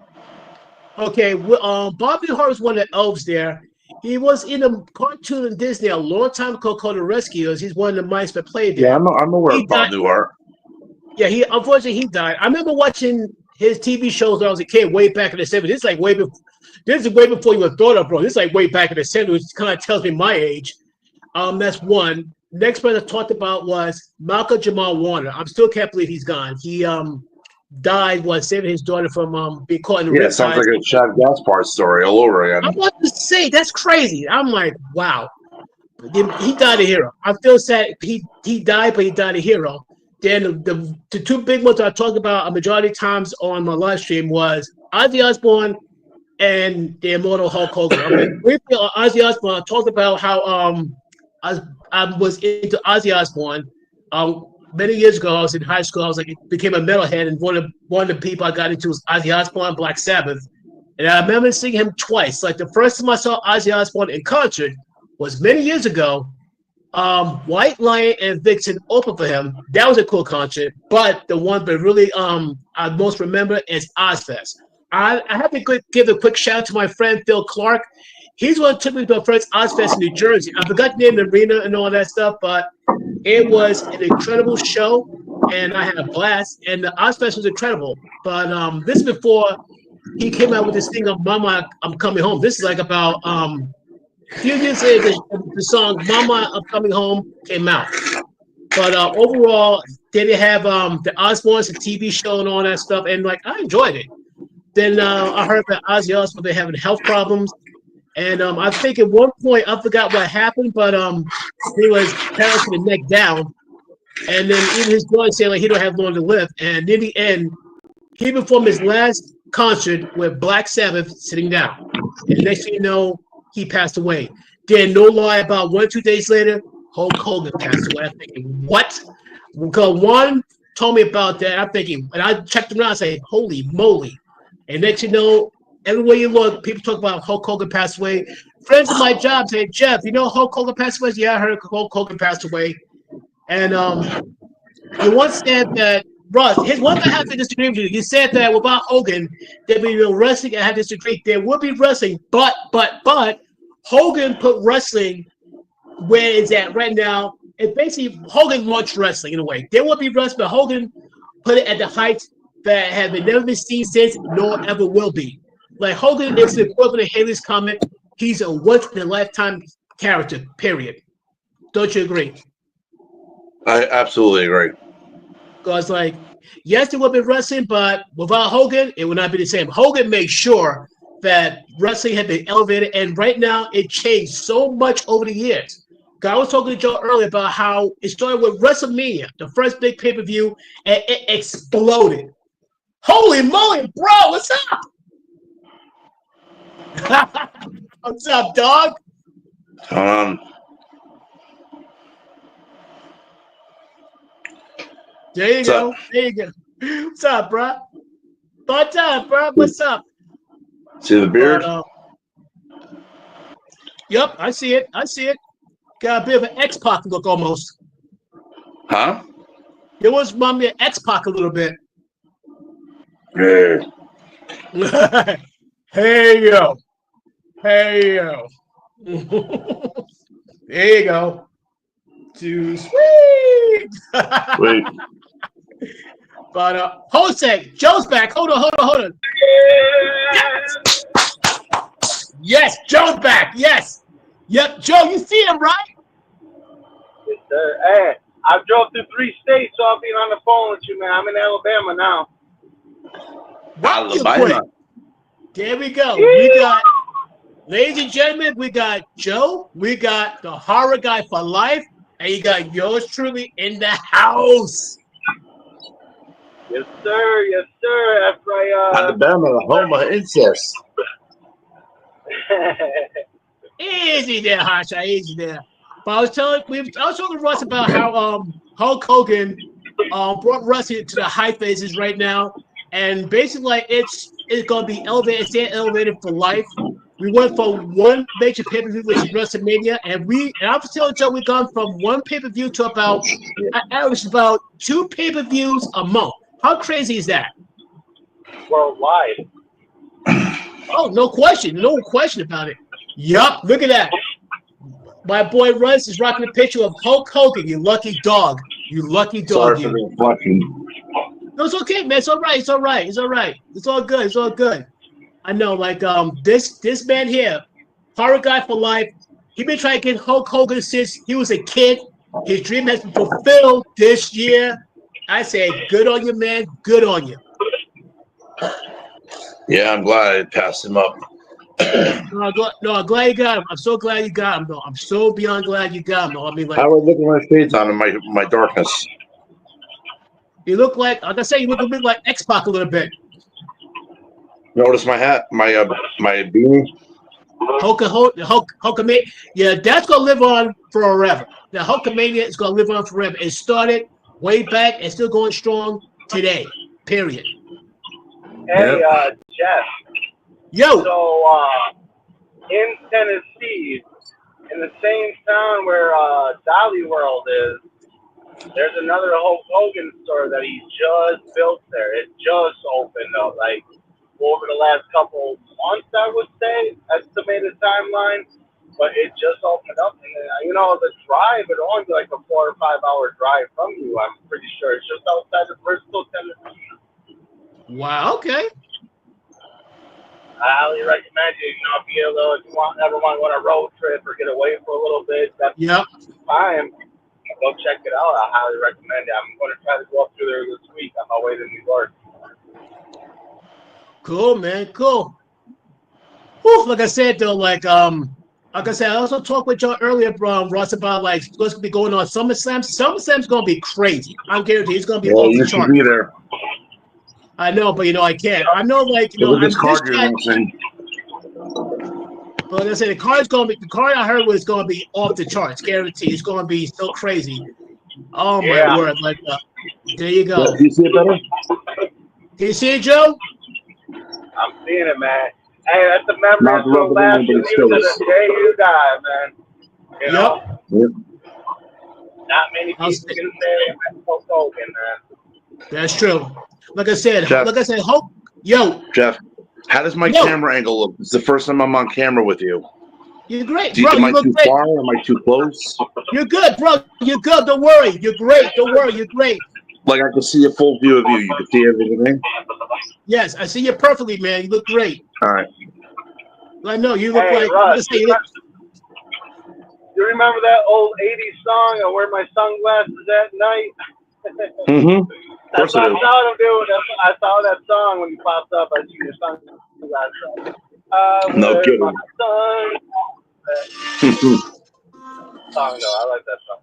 Okay, Bob Newhart was one of the elves there. He was in a cartoon in Disney a long time ago called The Rescuers. He's one of the mice that played there. Yeah, I'm aware of Bob Newhart. Yeah, unfortunately he died. I remember watching his TV shows when I was a kid, way back in the 70s. It's like way before. This is way before you were thought of, bro. This is like way back in the 70s, which kind of tells me my age. That's one. Next person I talked about was Malcolm Jamal Warner. I still can't believe he's gone. He died while saving his daughter from being caught in the Yeah, rip sounds tide. like a Chad Gaspar story all over I again. want to say that's crazy. I'm like, wow. He died a hero. I feel sad. He died, but he died a hero. Then the two big ones I talked about a majority of times on my live stream was Ozzy Osbourne and the immortal Hulk Hogan. I mean, briefly on Ozzy Osbourne, I talked about how I was into Ozzy Osbourne. Many years ago, I was in high school. I was like, became a metalhead, and one of the people I got into was Ozzy Osbourne, Black Sabbath. And I remember seeing him twice. Like the first time I saw Ozzy Osbourne in concert was many years ago. White Lion and Vixen opened for him. That was a cool concert. But the one that really I most remember is Ozfest. I have to give a quick shout out to my friend Phil Clark. He's one who took me to a first Ozfest in New Jersey. I forgot the name of the arena and all that stuff, but it was an incredible show, and I had a blast. And the Ozfest was incredible. But this is before he came out with this thing of "Mama, I'm Coming Home." This is like about a few years later. The song "Mama, I'm Coming Home" came out. But overall, they did have the Osbournes, the TV show, and all that stuff, and like I enjoyed it. Then I heard that Ozzy Osbourne been having health problems. And I think at one point I forgot what happened, but he was paralyzed from the neck down, and then even his daughter said like he don't have long to live. And in the end, he performed his last concert with Black Sabbath sitting down. And next thing you know, he passed away. Then no lie, about 1 or 2 days later, Hulk Hogan passed away. I'm thinking, what? Because one told me about that. I'm thinking, and I checked him out. I say, holy moly! And next you know. Everywhere you look, people talk about Hulk Hogan passed away. Friends of my job say, Jeff, you know Hulk Hogan passed away? Yeah, I heard Hulk Hogan passed away. And he once said that, Russ, his one thing I have to disagree with you. He said that without Hogan, there'd be no wrestling. I had to disagree. There would be wrestling, but Hogan put wrestling where it's at right now. It basically, Hogan launched wrestling in a way. There would be wrestling, but Hogan put it at the height that had never been seen since, nor ever will be. Like Hogan is the equivalent of Haley's Comet. He's a once-in-a-lifetime character, period. Don't you agree? I absolutely agree. Because, like, yes, there would be wrestling, but without Hogan, it would not be the same. Hogan made sure that wrestling had been elevated, and right now it changed so much over the years. I was talking to Joe earlier about how it started with WrestleMania, the first big pay-per-view, and it exploded. Holy moly, bro, what's up? What's up, dog? There you go. Up? There you go. What's up, bro? What's up, bro? What's up? See the beard? Yep, I see it. I see it. Got a bit of an X-Pac look almost. Huh? It was remind me of X-Pac a little bit. Yeah. Hey, yo. Hey, yo. There you go. Too sweet. Wait. But Jose, Joe's back. Hold on. Yes, yes, Joe's back. Yes. Yep, Joe, you see him, right? Yes, sir. Hey, I've drove through 3 states, so I'll be on the phone with you, man. I'm in Alabama now. Alabama. There we go. We got, ladies and gentlemen, we got Joe. We got the horror guy for life. And you got yours truly in the house. Yes, sir. Yes, sir. After Alabama, the home of incest. Easy there, Hasha. Easy there. But I was talking to Russ about how Hulk Hogan brought wrestling to the high phases right now, and basically like it's gonna be elevated, stay elevated for life. We went from one major pay-per-view, which is WrestleMania, and I was telling Joe we've gone from one pay-per-view to about average about 2 pay-per-views a month. How crazy is that? Worldwide. Oh, no question about it. Yup, look at that. My boy Russ is rocking a picture of Hulk Hogan. You lucky dog. You lucky dog. Sorry for the fucking. No, it's okay, man. It's all right. It's all right. It's all right. It's all good. It's all good. I know, like this man here, horror guy for life. He been trying to get Hulk Hogan since he was a kid. His dream has been fulfilled this year. I say, good on you, man. Good on you. Yeah, I'm glad I passed him up. No, I'm glad you got him. I'm so glad you got him, though. I'm so beyond glad you got him, though. I mean, like, How do I look at my shades on in my darkness? you look like I say, you look a bit like X-Pac a little bit. Notice my hat, my beanie. Hulkamania. Yeah, that's gonna live on forever. The Hulkamania is gonna live on forever. It started way back and still going strong today. Period. Hey, Yep. Jeff. Yo, So, in Tennessee, in the same town where Dolly World is, there's another Hulk Hogan store that he just built there. It just opened up, like over the last couple months, I would say, estimated timeline. But it just opened up, and the drive it only be like a 4 or 5 hour drive from you. I'm pretty sure it's just outside of Bristol, Tennessee. wow, okay. I highly recommend you. If you ever want to go on a road trip or get away for a little bit, that's Yep. time. Go check it out. I highly recommend it. I'm going to try to go up through there this week on my way to New York. Cool, man. Cool. Whew, like I said, though, like I said, I also talked with John earlier, Ross, about like what's gonna be going on SummerSlam. SummerSlam's gonna be crazy. I'm guaranteed it's gonna be Well, off the you should chart. be there. I know, but I can't. I know, like Look at I'm this card this you're guy. announcing. But like I said, the card I heard was gonna be off the charts, guaranteed. It's gonna be so crazy. Oh my Yeah. word! Like, there you go. Do you see it better? Can you see it, Joe? I'm seeing it, man. Hey, that's the memory Not of the the rubber last band, but you it to the shows. day you die, man. Yep. Yep. Not many people can say that's Hulk Hogan, man. That's true. Like I said, Jeff. Hope. Yo, Jeff, how does my camera angle look? It's the first time I'm on camera with you. You're great, Do you bro. think You am I look too great. far? Am I too close? You're good, bro. You're good. Don't worry. You're great. Don't worry. You're great. Like I can see a full view of you. You can see everything. Yes, I see you perfectly, man. You look great. All right. I know you look Hey, like. Russ, you remember that old '80s song? I wear my sunglasses at night. Mm-hmm. That's what I saw him do. I saw that song when you popped up. I see your sunglasses. No kidding. My song, though. I like that song.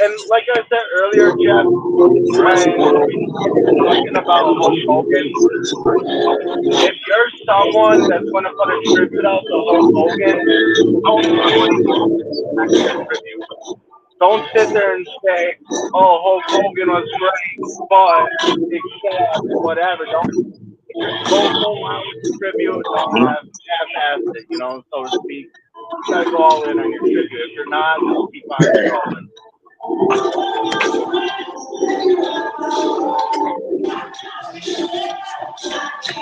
And like I said earlier, Jeff, when talking about Hulk Hogan, if you're someone that's going to put a tribute out to Hulk Hogan, don't do a tribute. Don't sit there and say, "Oh, Hulk Hogan was great, but it's sad, whatever." Don't go out with tribute. Don't half-ass it, so to speak. You gotta go all in on your tribute. If you're not, just keep on going.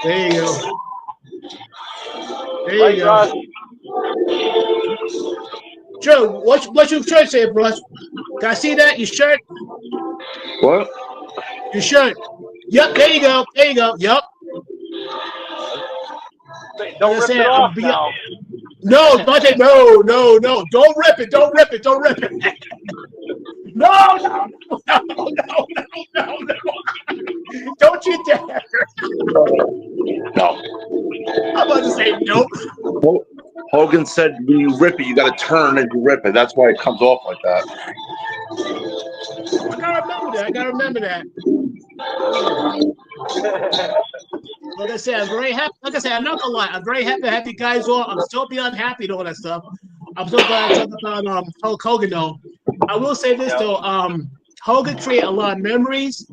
There you go. There you Right, go. Ross? Joe, what's your shirt say, bro? Can I see that? Your shirt? What? Your shirt. Yep, there you go. There you go. Yep. Don't rip it off now. No, not that. No. Don't rip it. Don't rip it. Don't rip it. No. Don't you dare. No. I'm about to say nope. Hogan said when you rip it, you got to turn as you rip it. That's why it comes off like that. I gotta remember that. Like I said, I'm very happy. Like I said, I'm not gonna lie. I'm very happy to have you guys on. I'm still beyond happy and all that stuff. I'm so glad I talked about Hulk Hogan though. I will say this though. Hogan created a lot of memories,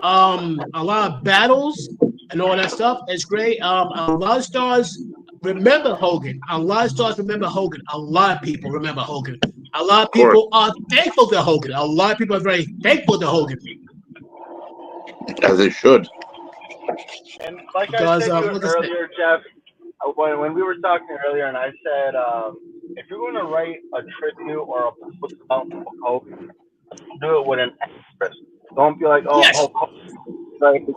a lot of battles and all that stuff. It's great. A lot of stars remember Hogan. A lot of stars remember Hogan. A lot of people remember Hogan. A lot of people are thankful to Hogan. A lot of people are very thankful to Hogan. As they should. And like I said to you earlier, Jeff, when we were talking earlier, and I said, if you're going to write a tribute or a book about Hulk Hogan, do it with an asterisk. Don't be like, oh, yes. Hulk Hogan. Like,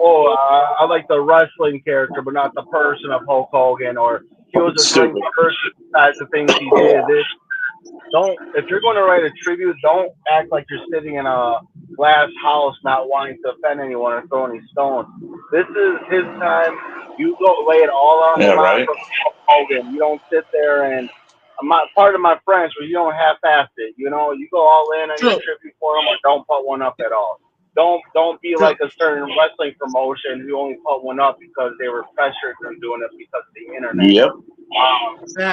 I like the wrestling character, but not the person of Hulk Hogan, or he was a great person besides the things he did. If you're going to write a tribute, don't act like you're sitting in a glass house not wanting to offend anyone or throw any stones. This is his time. You go lay it all on the line for Hulk Hogan. You don't sit there and part of my French, but you don't half-ass it. You know, you go all in on your tribute for him, or don't put one up at all. Don't be like a certain wrestling promotion who only put one up because they were pressured from doing it because of the internet. Yep.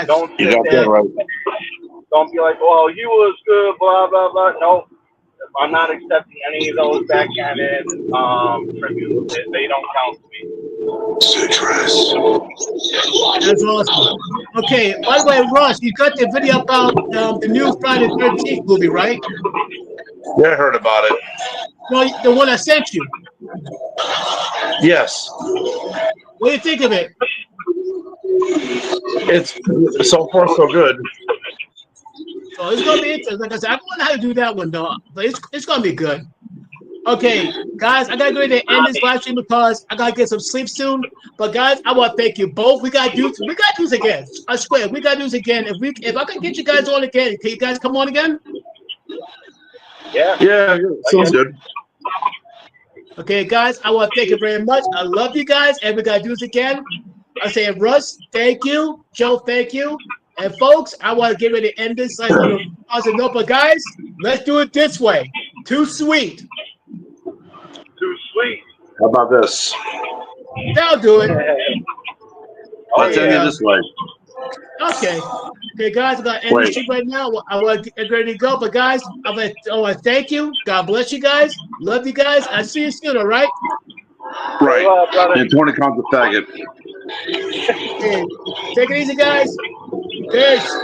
Don't sit there. Right. Don't be like, well, he was good, blah, blah, blah. Nope. I'm not accepting any of those backhanded tributes. They don't count to me. Citrus. That's awesome. Okay, by the way, Ross, you got the video about the new Friday the 13th movie, right? Yeah, I heard about it. No, the one I sent you. Yes. What do you think of it? It's so far so good. So it's gonna be interesting. Like I said, I don't know how to do that one though, but it's gonna be good. Okay, guys, I gotta go ahead and end this live stream because I gotta get some sleep soon. But guys, I want to thank you both. We gotta do this again. I swear, we gotta do this again. If I can get you guys on again, can you guys come on again? Yeah, sounds good. Okay, guys, I want to thank you very much. I love you guys, and we gotta do this again. I say, Russ, thank you. Joe, thank you. And folks, I want to get ready to end this like on a positive note. But guys, let's do it this way. Too sweet. Too sweet. How about this? That'll do it. Let's end it this way. Okay. Okay, guys, I gotta end this stream right now. I want to get ready to go. But guys, I want to thank you. God bless you guys. Love you guys. I'll see you soon, all right? Right. And 20 comes a faggot. Okay. Take it easy, guys. Peace.